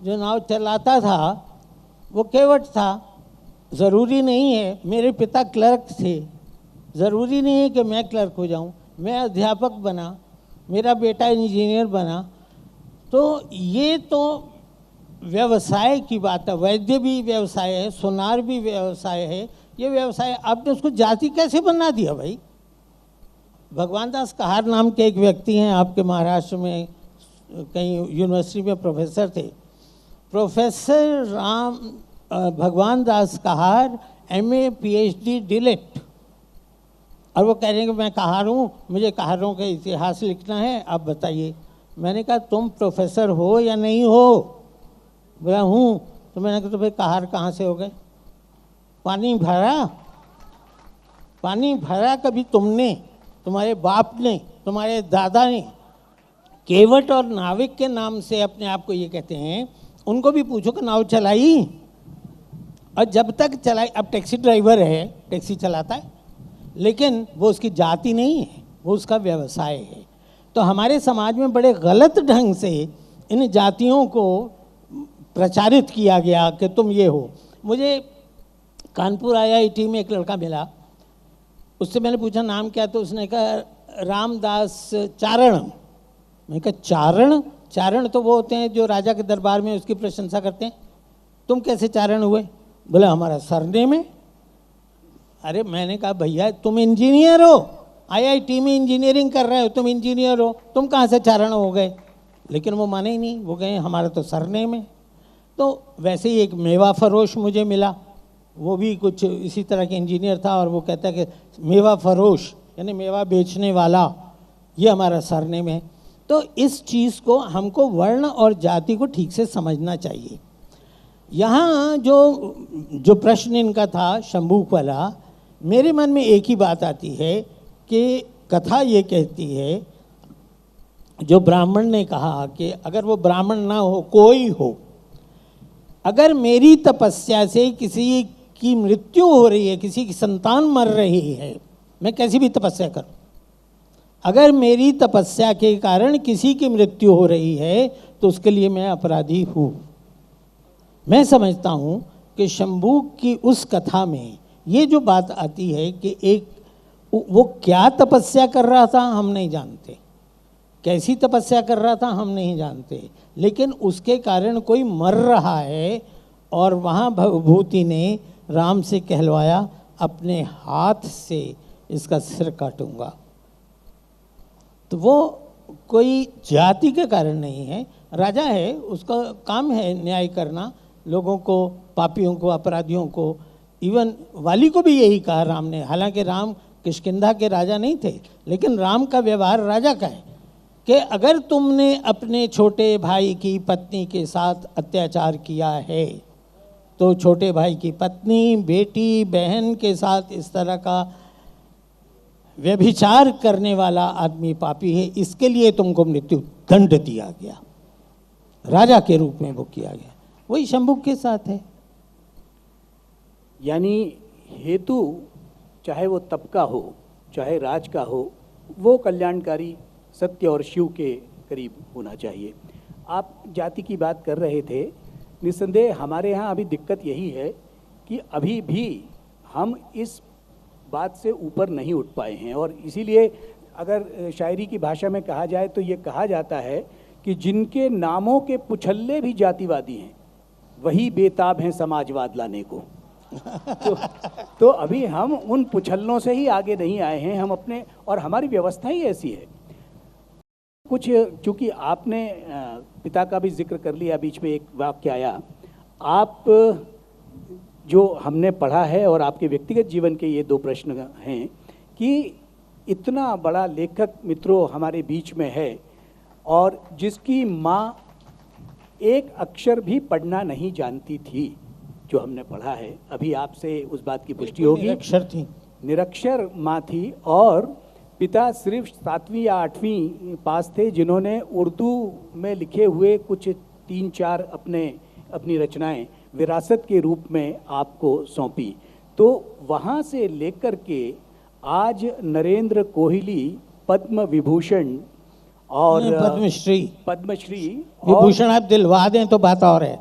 जो नाव चलाता था वो केवट था। ज़रूरी नहीं है, मेरे पिता क्लर्क थे, ज़रूरी नहीं है कि मैं क्लर्क हो जाऊं, मैं अध्यापक बना, मेरा बेटा इंजीनियर बना। तो ये तो व्यवसाय की बात है। वैद्य भी व्यवसाय है, सुनार भी व्यवसाय है। ये व्यवसाय आपने उसको जाति कैसे बना दिया भाई? भगवान दास कहार नाम के एक व्यक्ति हैं, आपके महाराष्ट्र में कहीं यूनिवर्सिटी में प्रोफेसर थे। प्रोफेसर भगवान दास कहार MA PhD डिलेट, और वो कह रहे हैं कि मैं कहार हूँ, मुझे कहारों का इतिहास लिखना है, आप बताइए। मैंने कहा तुम प्रोफेसर हो या नहीं हो? बोला हूँ। तो मैंने कहा तो भाई कहार कहाँ से हो गए? पानी भरा कभी तुमने, तुम्हारे बाप ने, तुम्हारे दादा ने? केवट और नाविक के नाम से अपने आप को ये कहते हैं। उनको भी पूछो कि नाव चलाई, और जब तक चलाई, अब टैक्सी ड्राइवर है, टैक्सी चलाता है, लेकिन वो उसकी जाति नहीं है, वो उसका व्यवसाय है। तो हमारे समाज में बड़े गलत ढंग से इन जातियों को प्रचारित किया गया कि तुम ये हो। मुझे कानपुर IIT में एक लड़का मिला, उससे मैंने पूछा नाम क्या, तो उसने कहा रामदास चारण। मैंने कहा चारण? चारण तो वो होते हैं जो राजा के दरबार में उसकी प्रशंसा करते हैं, तुम कैसे चारण हुए? बोला हमारा सरनेम है। अरे मैंने कहा भैया तुम इंजीनियर हो, IIT में इंजीनियरिंग कर रहे हो, तुम इंजीनियर हो, तुम कहाँ से चारण हो गए? लेकिन वो माने ही नहीं, वो कहे हमारा तो सरनेम है। तो वैसे ही एक मेवा फरोश मुझे मिला, वो भी कुछ इसी तरह के इंजीनियर था, और वो कहता है कि मेवा फरोश यानी मेवा बेचने वाला, ये हमारा सरनेम है। तो इस चीज़ को हमको वर्ण और जाति को ठीक से समझना चाहिए। यहाँ जो प्रश्न इनका था शंभूक वाला, मेरे मन में एक ही बात आती है कि कथा ये कहती है, जो ब्राह्मण ने कहा कि अगर वो ब्राह्मण ना हो, कोई हो, अगर मेरी तपस्या से किसी की मृत्यु हो रही है, किसी की संतान मर रही है, मैं कैसी भी तपस्या करूं, अगर मेरी तपस्या के कारण किसी की मृत्यु हो रही है तो उसके लिए मैं अपराधी हूँ। मैं समझता हूँ कि शंभूक की उस कथा में ये जो बात आती है कि एक वो क्या तपस्या कर रहा था हम नहीं जानते, कैसी तपस्या कर रहा था हम नहीं जानते, लेकिन उसके कारण कोई मर रहा है, और वहाँ भभूति ने राम से कहलवाया अपने हाथ से इसका सिर काटूंगा। तो वो कोई जाति के कारण नहीं है, राजा है, उसका काम है न्याय करना, लोगों को, पापियों को, अपराधियों को। इवन वाली को भी यही कहा राम ने। हालांकि राम किष्किंधा के राजा नहीं थे, लेकिन राम का व्यवहार राजा का है कि अगर तुमने अपने छोटे भाई की पत्नी के साथ अत्याचार किया है तो छोटे भाई की पत्नी, बेटी, बहन के साथ इस तरह का व्यभिचार करने वाला आदमी पापी है, इसके लिए तुमको मृत्यु दंड दिया गया, राजा के रूप में वो किया गया। वही शंभूक के साथ है। यानी हेतु चाहे वो तप का हो, चाहे राज का हो, वो कल्याणकारी सत्य और शिव के करीब होना चाहिए। आप जाति की बात कर रहे थे, निस्संदेह हमारे यहाँ अभी दिक्कत यही है कि अभी भी हम इस बात से ऊपर नहीं उठ पाए हैं, और इसीलिए अगर शायरी की भाषा में कहा जाए तो ये कहा जाता है कि जिनके नामों के पुछल्ले भी जातिवादी हैं वही बेताब हैं समाजवाद लाने को। तो अभी हम उन पुछल्लों से ही आगे नहीं आए हैं, हम अपने, और हमारी व्यवस्था ही ऐसी है। कुछ चूंकि आपने पिता का भी जिक्र कर लिया, बीच में एक वाक्य आया, आप जो हमने पढ़ा है और आपके व्यक्तिगत जीवन के ये 2 प्रश्न हैं कि इतना बड़ा लेखक मित्रों हमारे बीच में है और जिसकी माँ एक अक्षर भी पढ़ना नहीं जानती थी, जो हमने पढ़ा है, अभी आपसे उस बात की पुष्टि होगी। निरक्षर थी, निरक्षर माँ थी, और पिता सिर्फ 7वीं या 8वीं पास थे, जिन्होंने उर्दू में लिखे हुए कुछ 3-4 अपनी रचनाएं विरासत के रूप में आपको सौंपी। तो वहाँ से लेकर के आज नरेंद्र कोहली पद्म विभूषण और पद्मश्री विभूषण आप दिलवा दें तो बात और है।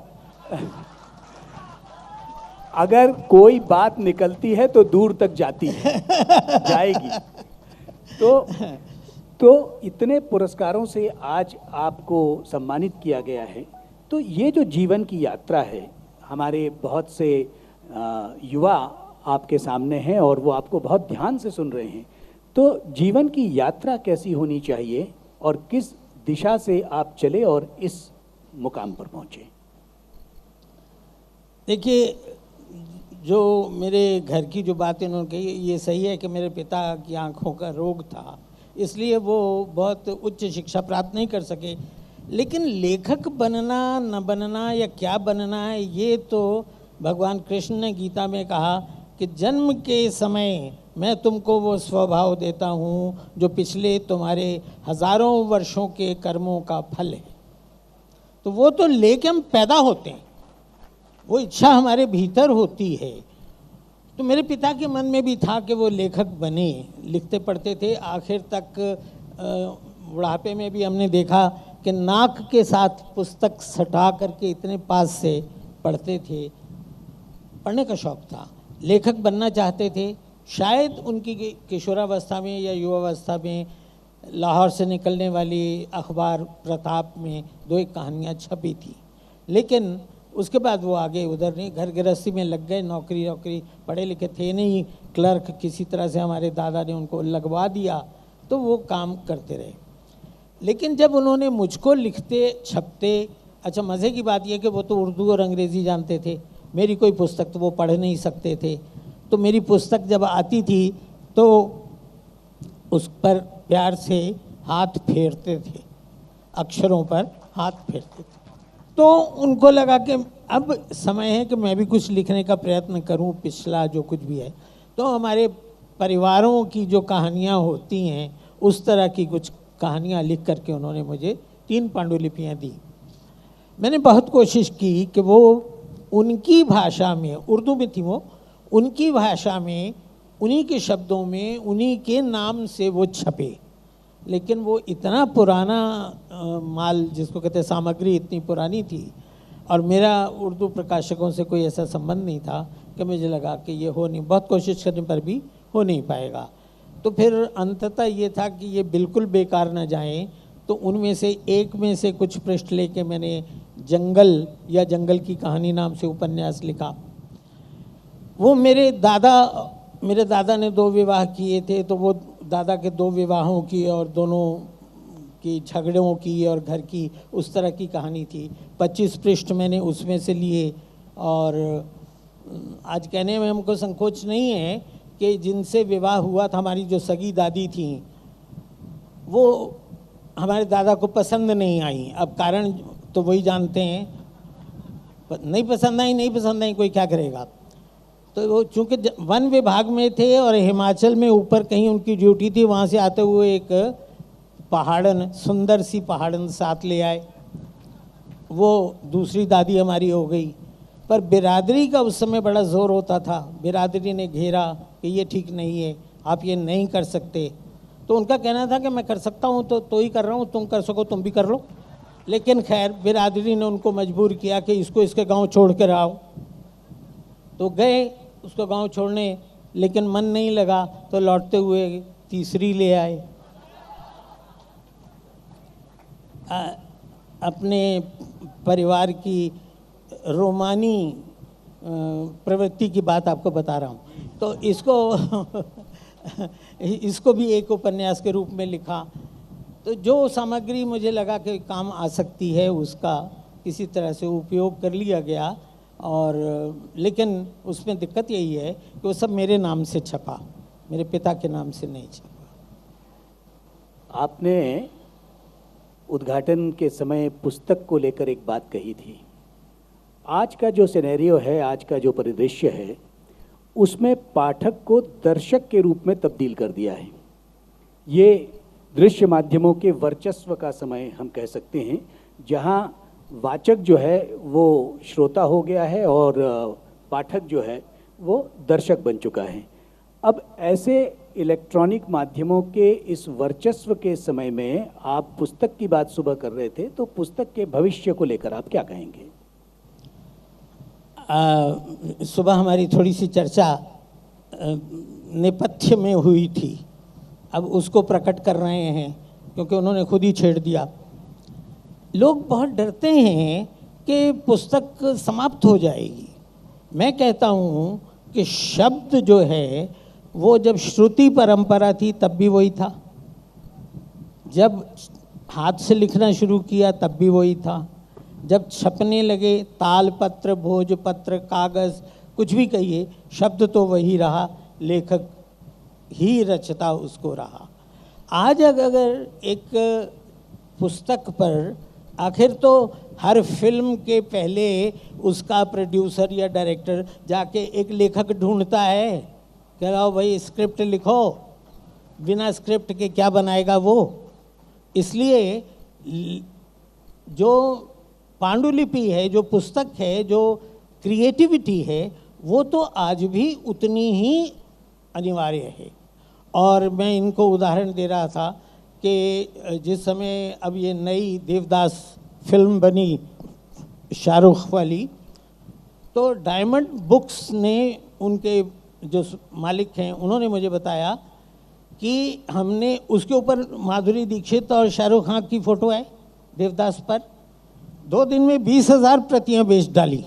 अगर कोई बात निकलती है तो दूर तक जाती है, जाएगी। तो इतने पुरस्कारों से आज आपको सम्मानित किया गया है। तो ये जो जीवन की यात्रा है, हमारे बहुत से युवा आपके सामने हैं और वो आपको बहुत ध्यान से सुन रहे हैं। तो जीवन की यात्रा कैसी होनी चाहिए और किस दिशा से आप चले और इस मुकाम पर पहुँचे? देखिए, जो मेरे घर की जो बातें उन्होंने कही, ये सही है कि मेरे पिता की आंखों का रोग था, इसलिए वो बहुत उच्च शिक्षा प्राप्त नहीं कर सके। लेकिन लेखक बनना न बनना या क्या बनना है, ये तो भगवान कृष्ण ने गीता में कहा कि जन्म के समय मैं तुमको वो स्वभाव देता हूँ जो पिछले तुम्हारे हजारों वर्षों के कर्मों का फल है। तो वो तो लेके हम पैदा होते हैं, वो इच्छा हमारे भीतर होती है। तो मेरे पिता के मन में भी था कि वो लेखक बने, लिखते पढ़ते थे। आखिर तक बुढ़ापे में भी हमने देखा कि नाक के साथ पुस्तक सटा करके इतने पास से पढ़ते थे। पढ़ने का शौक़ था, लेखक बनना चाहते थे। शायद उनकी किशोरावस्था में या युवावस्था में लाहौर से निकलने वाली अखबार प्रताप में 2-1 कहानियाँ छपी थी, लेकिन उसके बाद वो आगे उधर नहीं, घर गृहस्थी में लग गए। नौकरी पढ़े लिखे थे नहीं, क्लर्क किसी तरह से हमारे दादा ने उनको लगवा दिया, तो वो काम करते रहे। लेकिन जब उन्होंने मुझको लिखते छपते, अच्छा मज़े की बात यह कि वो तो उर्दू और अंग्रेज़ी जानते थे, मेरी कोई पुस्तक तो वो पढ़ नहीं सकते थे। तो मेरी पुस्तक जब आती थी तो उस पर प्यार से हाथ फेरते थे, अक्षरों पर हाथ फेरते थे। तो उनको लगा कि अब समय है कि मैं भी कुछ लिखने का प्रयत्न करूं, पिछला जो कुछ भी है। तो हमारे परिवारों की जो कहानियां होती हैं, उस तरह की कुछ कहानियां लिख करके उन्होंने मुझे 3 पांडुलिपियां दी। मैंने बहुत कोशिश की कि वो उनकी भाषा में, उर्दू में थी वो, उनकी भाषा में, उन्हीं के शब्दों में, उन्हीं के नाम से वो छपे। लेकिन वो इतना पुराना माल, जिसको कहते हैं सामग्री, इतनी पुरानी थी, और मेरा उर्दू प्रकाशकों से कोई ऐसा संबंध नहीं था कि मुझे लगा कि ये हो नहीं, बहुत कोशिश करने पर भी हो नहीं पाएगा। तो फिर अंततः ये था कि ये बिल्कुल बेकार न जाएं। तो उनमें से एक में से कुछ पृष्ठ लेके मैंने जंगल या जंगल की कहानी नाम से उपन्यास लिखा। वो मेरे दादा ने 2 विवाह किए थे, तो वो दादा के 2 विवाहों की और दोनों की झगड़ों की और घर की, उस तरह की कहानी थी। 25 पृष्ठ मैंने उसमें से लिए। और आज कहने में हमको संकोच नहीं है कि जिनसे विवाह हुआ था, हमारी जो सगी दादी थी, वो हमारे दादा को पसंद नहीं आई। अब कारण तो वही जानते हैं, नहीं पसंद आई, कोई क्या करेगा। तो वो चूँकि वन विभाग में थे और हिमाचल में ऊपर कहीं उनकी ड्यूटी थी, वहाँ से आते हुए एक पहाड़न, सुंदर सी पहाड़न साथ ले आए। वो दूसरी दादी हमारी हो गई। पर बिरादरी का उस समय बड़ा ज़ोर होता था। बिरादरी ने घेरा कि ये ठीक नहीं है, आप ये नहीं कर सकते। तो उनका कहना था कि मैं कर सकता हूँ तो ही कर रहा हूँ, तुम कर सको तुम भी कर लो। लेकिन खैर बिरादरी ने उनको मजबूर किया कि इसको इसके गांव छोड़ कर आओ। तो गए उसको गांव छोड़ने, लेकिन मन नहीं लगा तो लौटते हुए तीसरी ले आए। अपने परिवार की रोमानी प्रवृत्ति की बात आपको बता रहा हूँ। तो इसको भी एक उपन्यास के रूप में लिखा। तो जो सामग्री मुझे लगा कि काम आ सकती है उसका किसी तरह से उपयोग कर लिया गया। और लेकिन उसमें दिक्कत यही है कि वो सब मेरे नाम से छपा, मेरे पिता के नाम से नहीं छपा। आपने उद्घाटन के समय पुस्तक को लेकर एक बात कही थी। आज का जो सिनेरियो है, आज का जो परिदृश्य है, उसमें पाठक को दर्शक के रूप में तब्दील कर दिया है। ये दृश्य माध्यमों के वर्चस्व का समय हम कह सकते हैं, जहां वाचक जो है वो श्रोता हो गया है और पाठक जो है वो दर्शक बन चुका है। अब ऐसे इलेक्ट्रॉनिक माध्यमों के इस वर्चस्व के समय में आप पुस्तक की बात सुबह कर रहे थे, तो पुस्तक के भविष्य को लेकर आप क्या कहेंगे? सुबह हमारी थोड़ी सी चर्चा नेपथ्य में हुई थी, अब उसको प्रकट कर रहे हैं क्योंकि उन्होंने खुद ही छेड़ दिया। लोग बहुत डरते हैं कि पुस्तक समाप्त हो जाएगी। मैं कहता हूँ कि शब्द जो है वो जब श्रुति परंपरा थी तब भी वही था, जब हाथ से लिखना शुरू किया तब भी वही था, जब छपने लगे तालपत्र, भोजपत्र, कागज़, कुछ भी कहिए, शब्द तो वही रहा, लेखक ही रचता उसको रहा। आज अगर एक पुस्तक पर, आखिर तो हर फिल्म के पहले उसका प्रोड्यूसर या डायरेक्टर जाके एक लेखक ढूंढता है, कह रहा हो भाई स्क्रिप्ट लिखो, बिना स्क्रिप्ट के क्या बनाएगा वो। इसलिए जो पांडुलिपि है, जो पुस्तक है, जो क्रिएटिविटी है, वो तो आज भी उतनी ही अनिवार्य है। और मैं इनको उदाहरण दे रहा था कि जिस समय अब ये नई देवदास फिल्म बनी शाहरुख वाली, तो डायमंड बुक्स ने, उनके जो मालिक हैं, उन्होंने मुझे बताया कि हमने उसके ऊपर माधुरी दीक्षित और शाहरुख खान की फ़ोटो है देवदास पर, 2 दिन में 20,000 प्रतियां बेच डाली।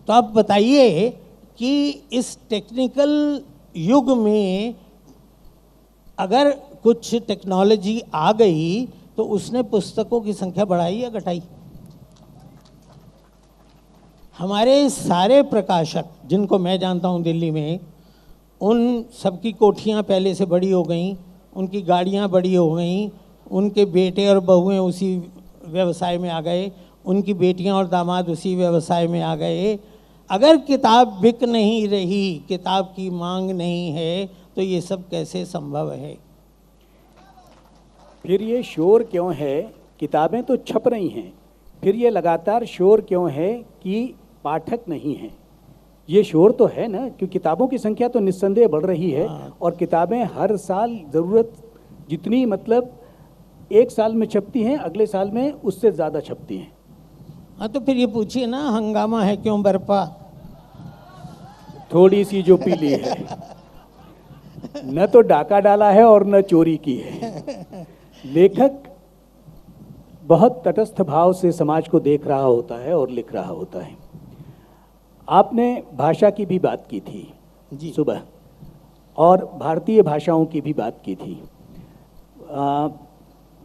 तो आप बताइए कि इस टेक्निकल युग में अगर कुछ टेक्नोलॉजी आ गई तो उसने पुस्तकों की संख्या बढ़ाई या घटाई? हमारे सारे प्रकाशक जिनको मैं जानता हूँ दिल्ली में, उन सबकी कोठियाँ पहले से बड़ी हो गई, उनकी गाड़ियाँ बड़ी हो गई, उनके बेटे और बहुएं उसी व्यवसाय में आ गए, उनकी बेटियाँ और दामाद उसी व्यवसाय में आ गए। अगर किताब बिक नहीं रही, किताब की मांग नहीं है, तो ये सब कैसे संभव है? फिर ये शोर क्यों है? किताबें तो छप रही हैं, फिर ये लगातार शोर क्यों है कि पाठक नहीं हैं? ये शोर तो है ना, क्योंकि किताबों की संख्या तो निस्संदेह बढ़ रही है। और किताबें हर साल ज़रूरत जितनी, मतलब एक साल में छपती हैं, अगले साल में उससे ज़्यादा छपती हैं। हाँ, तो फिर ये पूछिए ना, हंगामा है क्यों बरपा? थोड़ी सी जो पीली है, न तो डाका डाला है और न चोरी की है। लेखक बहुत तटस्थ भाव से समाज को देख रहा होता है और लिख रहा होता है। आपने भाषा की भी बात की थी जी सुबह, और भारतीय भाषाओं की भी बात की थी।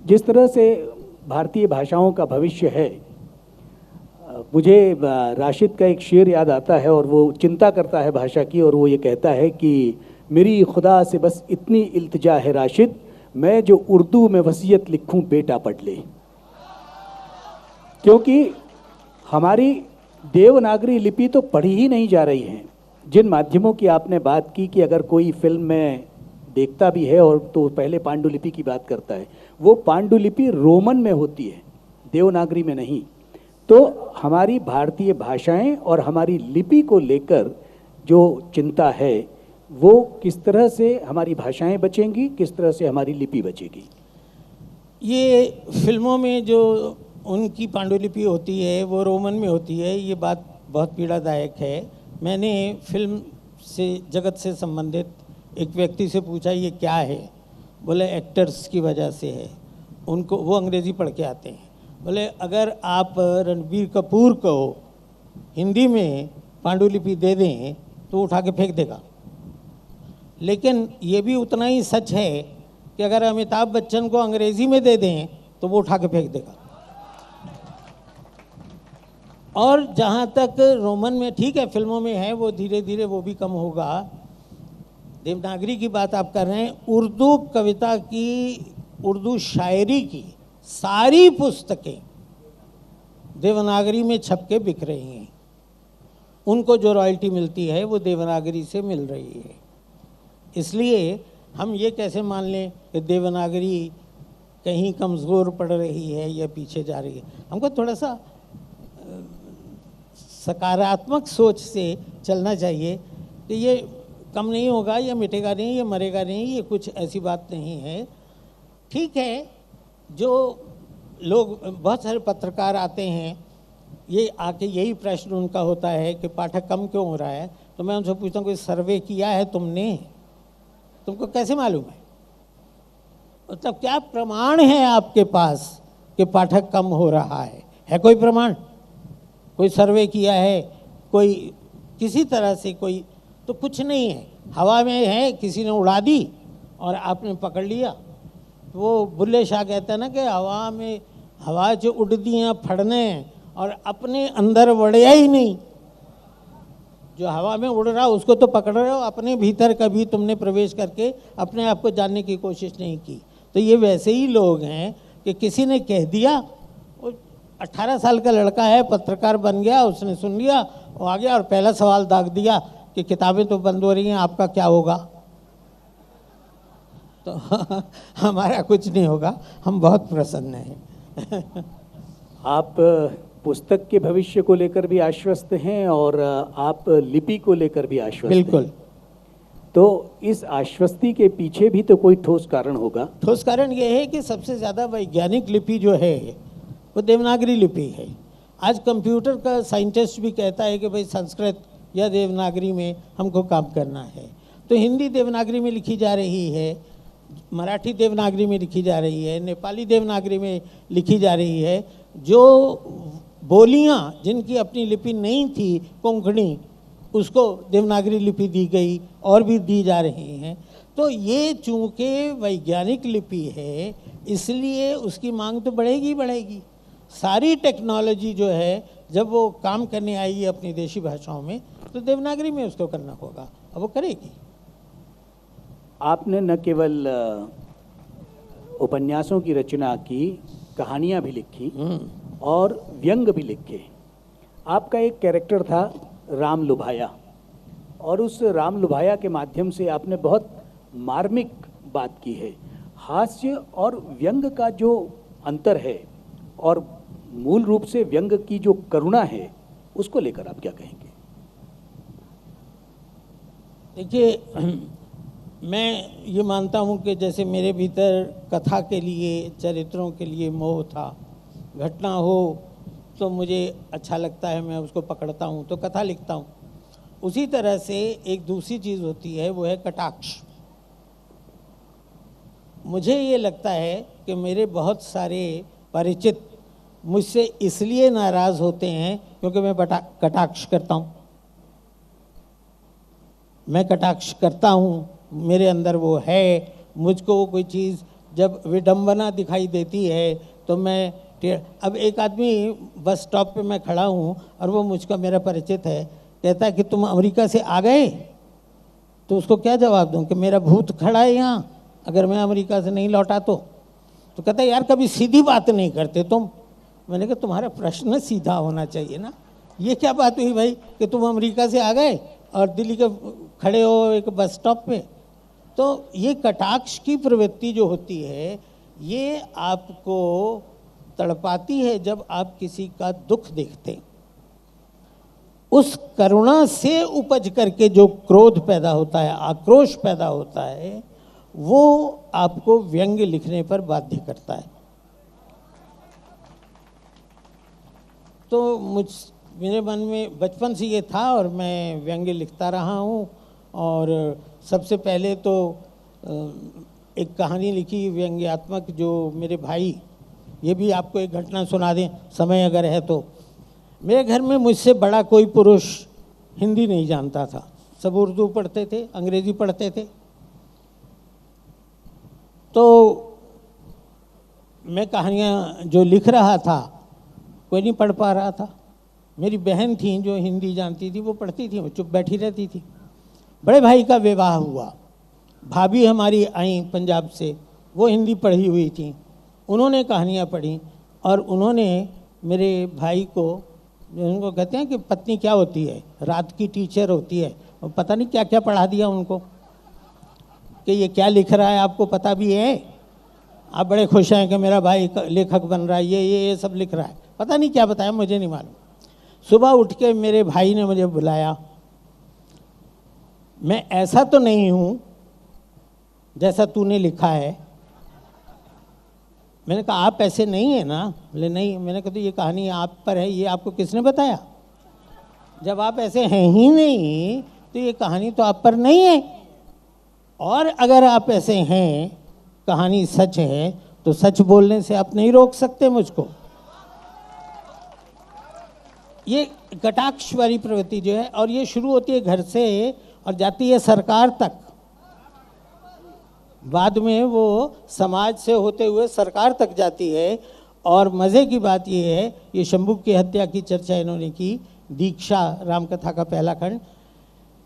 जिस तरह से भारतीय भाषाओं का भविष्य है, मुझे राशिद का एक शेर याद आता है, और वो चिंता करता है भाषा की, और वो ये कहता है कि मेरी खुदा से बस इतनी इल्तिजा है राशिद, मैं जो उर्दू में वसीयत लिखूं बेटा पढ़ ले। क्योंकि हमारी देवनागरी लिपि तो पढ़ी ही नहीं जा रही है। जिन माध्यमों की आपने बात की कि अगर कोई फिल्म में देखता भी है और तो पहले पांडुलिपि की बात करता है, वो पांडुलिपि रोमन में होती है, देवनागरी में नहीं। तो हमारी भारतीय भाषाएं और हमारी लिपि को लेकर जो चिंता है, वो किस तरह से हमारी भाषाएं बचेंगी, किस तरह से हमारी लिपि बचेगी? ये फिल्मों में जो उनकी पांडुलिपि होती है वो रोमन में होती है, ये बात बहुत पीड़ादायक है। मैंने फिल्म से जगत से संबंधित एक व्यक्ति से पूछा ये क्या है, बोले एक्टर्स की वजह से है, उनको वो अंग्रेज़ी पढ़ के आते हैं। बोले अगर आप रणबीर कपूर को हिंदी में पांडुलिपि दे दें तो उठा के फेंक देगा, लेकिन ये भी उतना ही सच है कि अगर अमिताभ बच्चन को अंग्रेज़ी में दे दें तो वो उठा के फेंक देगा। और जहाँ तक रोमन में ठीक है, फिल्मों में है, वो धीरे धीरे वो भी कम होगा। देवनागरी की बात आप कर रहे हैं, उर्दू कविता की, उर्दू शायरी की सारी पुस्तकें देवनागरी में छप के बिक रही हैं। उनको जो रॉयल्टी मिलती है वो देवनागरी से मिल रही है। इसलिए हम ये कैसे मान लें कि देवनागरी कहीं कमज़ोर पड़ रही है या पीछे जा रही है। हमको थोड़ा सा सकारात्मक सोच से चलना चाहिए कि ये कम नहीं होगा, या मिटेगा नहीं, या मरेगा नहीं, ये कुछ ऐसी बात नहीं है। ठीक है, जो लोग, बहुत सारे पत्रकार आते हैं, ये आके यही प्रश्न उनका होता है कि पाठक कम क्यों हो रहा है, तो मैं उनसे पूछता हूँ कोई सर्वे किया है तुमने? तुमको कैसे मालूम है? मतलब क्या प्रमाण है आपके पास कि पाठक कम हो रहा है कोई प्रमाण? कोई सर्वे किया है, कोई किसी तरह से कोई? तो कुछ नहीं है, हवा में है, किसी ने उड़ा दी और आपने पकड़ लिया। वो बुल्ले शाह कहता है ना कि हवा में, हवा जो उड़ दियाँ फड़ने और अपने अंदर बढ़िया ही नहीं। जो हवा में उड़ रहा उसको तो पकड़ रहे हो, अपने भीतर कभी तुमने प्रवेश करके अपने आप को जानने की कोशिश नहीं की। तो ये वैसे ही लोग हैं कि किसी ने कह दिया, वो 18 साल का लड़का है, पत्रकार बन गया, उसने सुन लिया, वो आ गया और पहला सवाल दाग दिया कि किताबें तो बंद हो रही हैं, आपका क्या होगा? तो हमारा कुछ नहीं होगा, हम बहुत प्रसन्न हैं। आप पुस्तक के भविष्य को लेकर भी आश्वस्त हैं और आप लिपि को लेकर भी आश्वस्त हैं। बिल्कुल। तो इस आश्वस्ति के पीछे भी तो कोई ठोस कारण होगा। ठोस कारण ये है कि सबसे ज़्यादा वैज्ञानिक लिपि जो है वो देवनागरी लिपि है। आज कंप्यूटर का साइंटिस्ट भी कहता है कि भाई संस्कृत या देवनागरी में हमको काम करना है। तो हिंदी देवनागरी में लिखी जा रही है, मराठी देवनागरी में लिखी जा रही है, नेपाली देवनागरी में लिखी जा रही है। जो बोलियां जिनकी अपनी लिपि नहीं थी, कोंकणी, उसको देवनागरी लिपि दी गई और भी दी जा रही हैं। तो ये चूँकि वैज्ञानिक लिपि है, इसलिए उसकी मांग तो बढ़ेगी बढ़ेगी। सारी टेक्नोलॉजी जो है जब वो काम करने आएगी अपनी देशी भाषाओं में, तो देवनागरी में उसको करना होगा, अब वो करेगी। आपने न केवल उपन्यासों की रचना की, कहानियाँ भी लिखी और व्यंग भी लिखे। आपका एक कैरेक्टर था राम लुभाया, और उस राम लुभाया के माध्यम से आपने बहुत मार्मिक बात की है। हास्य और व्यंग का जो अंतर है और मूल रूप से व्यंग की जो करुणा है, उसको लेकर आप क्या कहेंगे? देखिए, मैं ये मानता हूँ कि जैसे मेरे भीतर कथा के लिए, चरित्रों के लिए मोह था। घटना हो तो मुझे अच्छा लगता है, मैं उसको पकड़ता हूँ तो कथा लिखता हूँ। उसी तरह से एक दूसरी चीज़ होती है, वो है कटाक्ष। मुझे ये लगता है कि मेरे बहुत सारे परिचित मुझसे इसलिए नाराज़ होते हैं क्योंकि मैं कटाक्ष करता हूँ। मैं कटाक्ष करता हूँ, मेरे अंदर वो है। मुझको वो कोई चीज़ जब विडंबना दिखाई देती है तो मैं, अब एक आदमी बस स्टॉप पे मैं खड़ा हूँ और वो मुझका मेरा परिचित है, कहता है कि तुम अमेरिका से आ गए, तो उसको क्या जवाब दूँ कि मेरा भूत खड़ा है यहाँ, अगर मैं अमेरिका से नहीं लौटा तो कहता है यार कभी सीधी बात नहीं करते तुम। मैंने कहा तुम्हारा प्रश्न सीधा होना चाहिए ना, ये क्या बात हुई भाई कि तुम अमेरिका से आ गए और दिल्ली के खड़े हो एक बस स्टॉप पे। तो ये कटाक्ष की प्रवृत्ति जो होती है, ये आपको तड़पाती है जब आप किसी का दुख देखते हैं। उस करुणा से उपज करके जो क्रोध पैदा होता है, आक्रोश पैदा होता है, वो आपको व्यंग्य लिखने पर बाध्य करता है। तो मेरे मन में बचपन से ये था और मैं व्यंग्य लिखता रहा हूँ। और सबसे पहले तो एक कहानी लिखी व्यंग्यात्मक, जो मेरे भाई, ये भी आपको एक घटना सुना दें समय अगर है तो। मेरे घर में मुझसे बड़ा कोई पुरुष हिंदी नहीं जानता था, सब उर्दू पढ़ते थे, अंग्रेजी पढ़ते थे। तो मैं कहानियाँ जो लिख रहा था कोई नहीं पढ़ पा रहा था। मेरी बहन थी जो हिंदी जानती थी, वो पढ़ती थी, वो चुप बैठी रहती थी। बड़े भाई का विवाह हुआ, भाभी हमारी आई पंजाब से, वो हिंदी पढ़ी हुई थी, उन्होंने कहानियाँ पढ़ी और उन्होंने मेरे भाई को, उनको कहते हैं कि पत्नी क्या होती है, रात की टीचर होती है, और पता नहीं क्या क्या पढ़ा दिया उनको कि ये क्या लिख रहा है आपको पता भी है, आप बड़े खुश हैं कि मेरा भाई लेखक बन रहा है, ये सब लिख रहा है, पता नहीं क्या बताया, मुझे नहीं मालूम। सुबह उठ के मेरे भाई ने मुझे बुलाया। मैं ऐसा तो नहीं हूँ जैसा तूने लिखा है। मैंने कहा आप ऐसे नहीं है ना? बोले नहीं। मैंने कहा तो ये कहानी आप पर है, ये आपको किसने बताया? जब आप ऐसे हैं ही नहीं तो ये कहानी तो आप पर नहीं है, और अगर आप ऐसे हैं, कहानी सच है, तो सच बोलने से आप नहीं रोक सकते मुझको। ये कटाक्ष वाली प्रवृत्ति जो है, और ये शुरू होती है घर से और जाती है सरकार तक, बाद में वो समाज से होते हुए सरकार तक जाती है। और मज़े की बात ये है, ये शंभू की हत्या की चर्चा इन्होंने की, दीक्षा रामकथा का पहला खंड,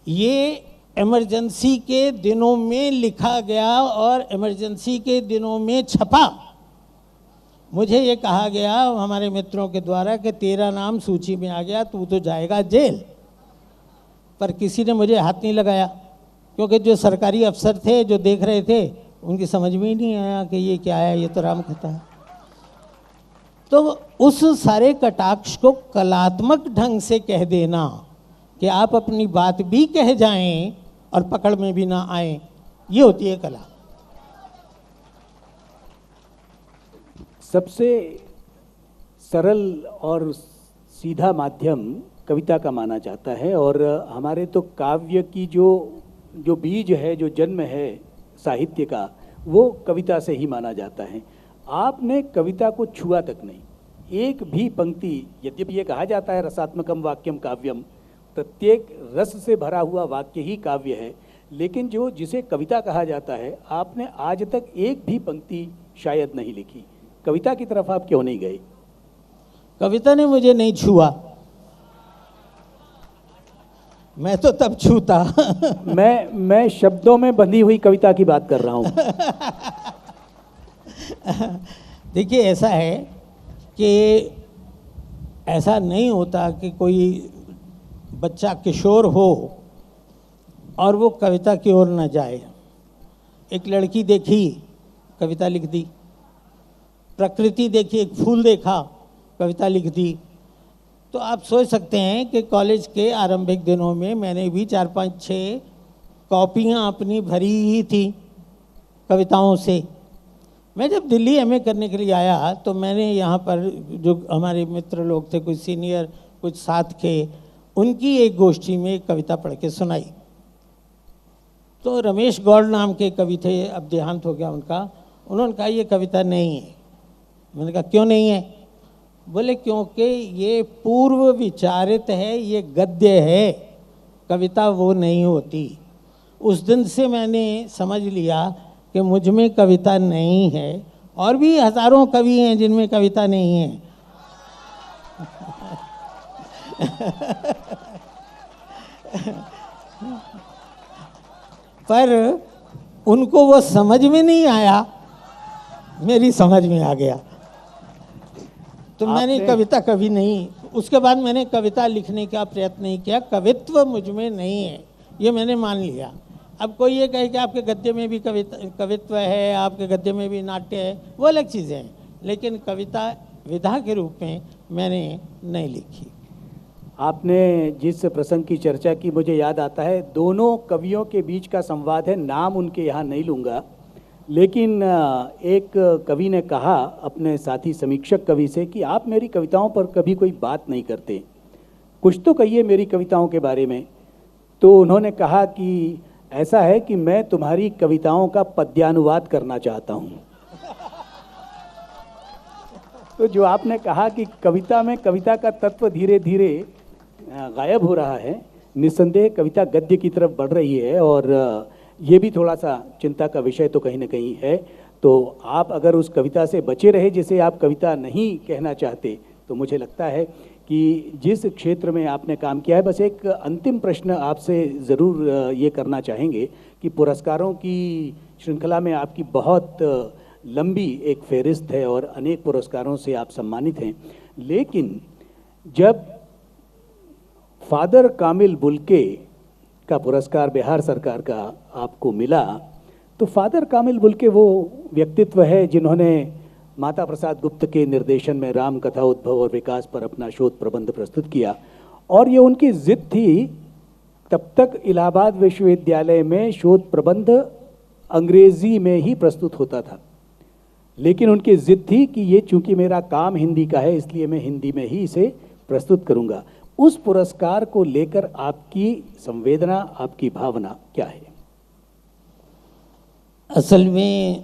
ये इमरजेंसी के दिनों में लिखा गया और इमरजेंसी के दिनों में छपा। मुझे ये कहा गया हमारे मित्रों के द्वारा कि तेरा नाम सूची में आ गया, तू तो जाएगा जेल, पर किसी ने मुझे हाथ नहीं लगाया, क्योंकि जो सरकारी अफसर थे जो देख रहे थे उनकी समझ में ही नहीं आया कि ये क्या है, ये तो रामकथा है। तो उस सारे कटाक्ष को कलात्मक ढंग से कह देना कि आप अपनी बात भी कह जाएं और पकड़ में भी ना आए, ये होती है कला। सबसे सरल और सीधा माध्यम कविता का माना जाता है, और हमारे तो काव्य की जो बीज है, जो जन्म है साहित्य का, वो कविता से ही माना जाता है। आपने कविता को छुआ तक नहीं, एक भी पंक्ति, यद्यपि ये कहा जाता है रसात्मकम वाक्यम काव्यम, प्रत्येक रस से भरा हुआ वाक्य ही काव्य है, लेकिन जिसे कविता कहा जाता है, आपने आज तक एक भी पंक्ति शायद नहीं लिखी। कविता की तरफ आप क्यों नहीं गए? कविता ने मुझे नहीं छुआ, मैं तो तब छूता। मैं शब्दों में बंधी हुई कविता की बात कर रहा हूँ। देखिए, ऐसा है कि ऐसा नहीं होता कि कोई बच्चा किशोर हो और वो कविता की ओर न जाए। एक लड़की देखी, कविता लिख दी, प्रकृति देखी, एक फूल देखा, कविता लिख दी। तो आप सोच सकते हैं कि कॉलेज के आरंभिक दिनों में मैंने भी 4-5-6 कॉपियाँ अपनी भरी ही थी कविताओं से। मैं जब दिल्ली एमए करने के लिए आया तो मैंने यहाँ पर जो हमारे मित्र लोग थे, कुछ सीनियर कुछ साथ के, उनकी एक गोष्ठी में एक कविता पढ़ के सुनाई। तो रमेश गौड़ नाम के कवि थे, अब देहांत हो गया उनका, उन्होंने कहा ये कविता नहीं है। मैंने कहा क्यों नहीं है? बोले क्योंकि ये पूर्व विचारित है, ये गद्य है, कविता वो नहीं होती। उस दिन से मैंने समझ लिया कि मुझ में कविता नहीं है, और भी हजारों कवि हैं जिनमें कविता नहीं है। पर उनको वो समझ में नहीं आया, मेरी समझ में आ गया। तो मैंने कविता कभी नहीं, उसके बाद मैंने कविता लिखने का प्रयत्न नहीं किया। कवित्व मुझ में नहीं है, ये मैंने मान लिया। अब कोई ये कहे कि आपके गद्य में भी कवित्व है, आपके गद्य में भी नाट्य है, वो अलग चीज़ें हैं, लेकिन कविता विधा के रूप में मैंने नहीं लिखी। आपने जिस प्रसंग की चर्चा की मुझे याद आता है, दोनों कवियों के बीच का संवाद है। नाम उनके यहाँ नहीं लूँगा, लेकिन एक कवि ने कहा अपने साथी समीक्षक कवि से कि आप मेरी कविताओं पर कभी कोई बात नहीं करते, कुछ तो कहिए मेरी कविताओं के बारे में। तो उन्होंने कहा कि ऐसा है कि मैं तुम्हारी कविताओं का पद्यानुवाद करना चाहता हूँ। तो जो आपने कहा कि कविता में कविता का तत्व धीरे धीरे गायब हो रहा है, निस्संदेह कविता गद्य की तरफ बढ़ रही है, और ये भी थोड़ा सा चिंता का विषय तो कहीं ना कहीं है। तो आप अगर उस कविता से बचे रहे जिसे आप कविता नहीं कहना चाहते, तो मुझे लगता है कि जिस क्षेत्र में आपने काम किया है, बस एक अंतिम प्रश्न आपसे ज़रूर ये करना चाहेंगे कि पुरस्कारों की श्रृंखला में आपकी बहुत लंबी एक फेहरिस्त है और अनेक पुरस्कारों से आप सम्मानित हैं, लेकिन जब फादर कामिल बुल्के का पुरस्कार बिहार सरकार का आपको मिला, तो फादर कामिल बुल्के वो व्यक्तित्व है जिन्होंने माता प्रसाद गुप्त के निर्देशन में राम कथा उद्भव और विकास पर अपना शोध प्रबंध प्रस्तुत किया, और ये उनकी जिद थी। तब तक इलाहाबाद विश्वविद्यालय में शोध प्रबंध अंग्रेजी में ही प्रस्तुत होता था, लेकिन उनकी जिद थी कि ये चूंकि मेरा काम हिंदी का है, इसलिए मैं हिंदी में ही इसे प्रस्तुत करूंगा। उस पुरस्कार को लेकर आपकी संवेदना, आपकी भावना क्या है? असल में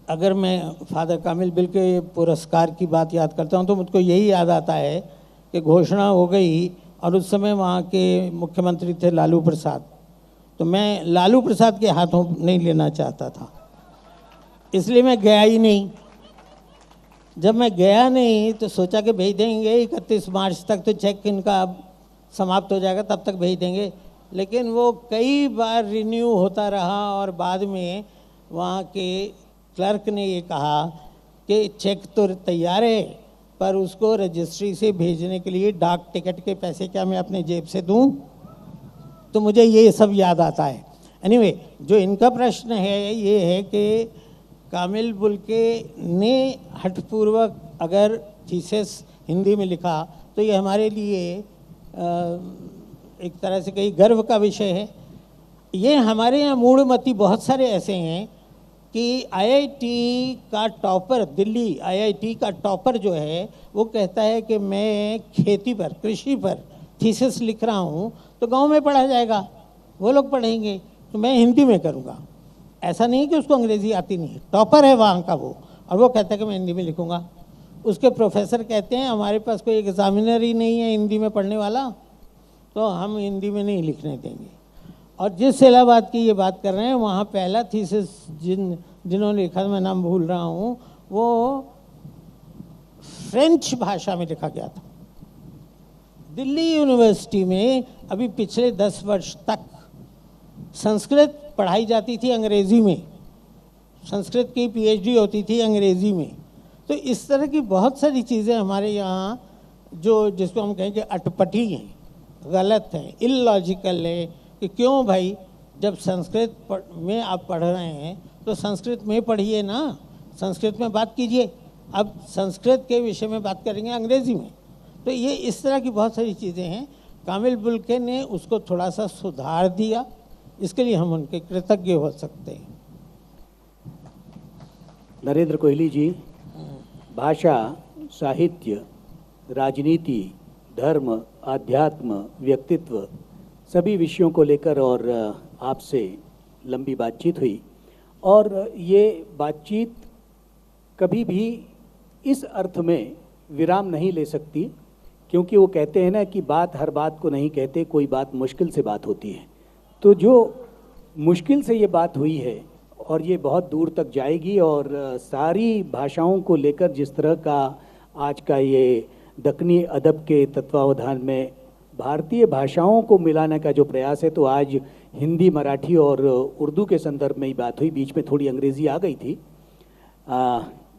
अगर मैं फादर कामिल बुल्के पुरस्कार की बात याद करता हूं तो मुझको यही याद आता है कि घोषणा हो गई, और उस समय वहाँ के मुख्यमंत्री थे लालू प्रसाद। तो मैं लालू प्रसाद के हाथों नहीं लेना चाहता था, इसलिए मैं गया ही नहीं। जब मैं गया नहीं तो सोचा कि भेज देंगे 31 मार्च तक, तो चेक इनका समाप्त हो जाएगा, तब तक भेज देंगे। लेकिन वो कई बार रिन्यू होता रहा, और बाद में वहाँ के क्लर्क ने ये कहा कि चेक तो तैयार है, पर उसको रजिस्ट्री से भेजने के लिए डाक टिकट के पैसे क्या मैं अपने जेब से दूं? तो मुझे ये सब याद आता है। एनीवे, जो इनका प्रश्न है ये है कि कामिल बुल्के ने हठपूर्वक अगर थीसिस हिंदी में लिखा तो ये हमारे लिए एक तरह से कई गर्व का विषय है। ये हमारे यहाँ मूढ़मती बहुत सारे ऐसे हैं कि आईआईटी का टॉपर, दिल्ली आईआईटी का टॉपर जो है वो कहता है कि मैं खेती पर, कृषि पर थीसिस लिख रहा हूँ, तो गांव में पढ़ा जाएगा, वो लोग पढ़ेंगे, तो मैं हिंदी में करूँगा। ऐसा नहीं कि उसको अंग्रेज़ी आती नहीं है, टॉपर है वहाँ का वो, और वो कहता है कि मैं हिंदी में लिखूँगा। उसके प्रोफेसर कहते हैं हमारे पास कोई एग्जामिनर ही नहीं है हिंदी में पढ़ने वाला, तो हम हिंदी में नहीं लिखने देंगे। और जिस इलाहाबाद की ये बात कर रहे हैं, वहाँ पहला थीसिस जिन्होंने लिखा, मैं नाम भूल रहा हूँ, वो फ्रेंच भाषा में लिखा गया था। दिल्ली यूनिवर्सिटी में अभी पिछले 10 वर्ष तक संस्कृत पढ़ाई जाती थी अंग्रेज़ी में, संस्कृत की पीएचडी होती थी अंग्रेज़ी में। तो इस तरह की बहुत सारी चीज़ें हमारे यहाँ जो जिसको हम कहें कि अटपटी हैं, गलत हैं, इलॉजिकल है कि क्यों भाई जब संस्कृत में आप पढ़ रहे हैं तो संस्कृत में पढ़िए ना, संस्कृत में बात कीजिए। अब संस्कृत के विषय में बात करेंगे अंग्रेज़ी में। तो ये इस तरह की बहुत सारी चीज़ें हैं। कामिल बुल्के ने उसको थोड़ा सा सुधार दिया, इसके लिए हम उनके कृतज्ञ हो सकते हैं। नरेंद्र कोहली जी, भाषा, साहित्य, राजनीति, धर्म, आध्यात्म, व्यक्तित्व, सभी विषयों को लेकर और आपसे लंबी बातचीत हुई, और ये बातचीत कभी भी इस अर्थ में विराम नहीं ले सकती, क्योंकि वो कहते हैं ना कि बात हर बात को नहीं कहते, कोई बात मुश्किल से बात होती है। तो जो मुश्किल से ये बात हुई है और ये बहुत दूर तक जाएगी, और सारी भाषाओं को लेकर जिस तरह का आज का ये दक्कनी अदब के तत्वावधान में भारतीय भाषाओं को मिलाने का जो प्रयास है, तो आज हिंदी, मराठी और उर्दू के संदर्भ में ही बात हुई, बीच में थोड़ी अंग्रेज़ी आ गई थी।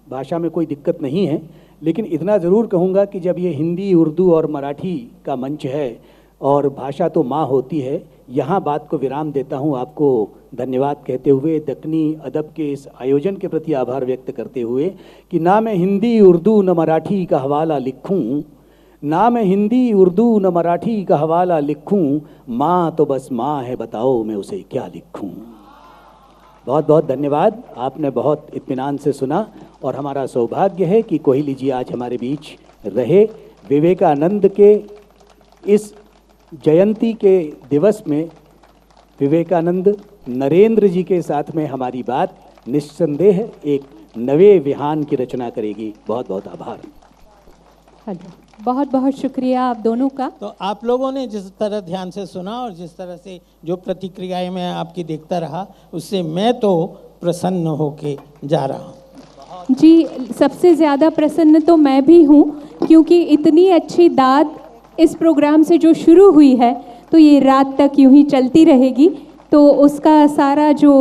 भाषा में कोई दिक्कत नहीं है, लेकिन इतना ज़रूर कहूँगा कि जब ये हिंदी, उर्दू और मराठी का मंच है और भाषा तो माँ होती है, यहाँ बात को विराम देता हूँ, आपको धन्यवाद कहते हुए, दक्कनी अदब के इस आयोजन के प्रति आभार व्यक्त करते हुए कि ना मैं हिंदी, उर्दू न मराठी का हवाला लिखूँ, ना मैं हिंदी उर्दू न मराठी का हवाला लिखूं, माँ तो बस माँ है, बताओ मैं उसे क्या लिखूं। बहुत बहुत धन्यवाद, आपने बहुत इत्मीनान से सुना और हमारा सौभाग्य है कि कोहली जी आज हमारे बीच रहे। विवेकानंद के इस जयंती के दिवस में विवेकानंद नरेंद्र जी के साथ में हमारी बात निस्संदेह एक नवे विहान की रचना करेगी। बहुत बहुत आभार। हेलो, बहुत बहुत शुक्रिया आप दोनों का। तो आप लोगों ने जिस तरह ध्यान से सुना और जिस तरह से जो प्रतिक्रियाएं मैं आपकी देखता रहा, उससे मैं तो प्रसन्न होके जा रहा हूँ। जी, सबसे ज़्यादा प्रसन्न तो मैं भी हूँ, क्योंकि इतनी अच्छी दाद इस प्रोग्राम से जो शुरू हुई है तो ये रात तक यूं ही चलती रहेगी। तो उसका सारा जो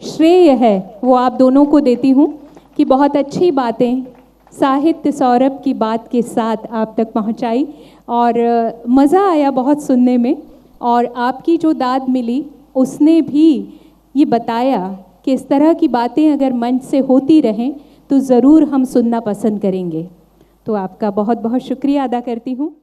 श्रेय है वो आप दोनों को देती हूँ कि बहुत अच्छी बातें साहित्य सौरभ की बात के साथ आप तक पहुँचाई और मज़ा आया बहुत सुनने में। और आपकी जो दाद मिली उसने भी ये बताया कि इस तरह की बातें अगर मंच से होती रहें तो ज़रूर हम सुनना पसंद करेंगे। तो आपका बहुत बहुत शुक्रिया अदा करती हूँ।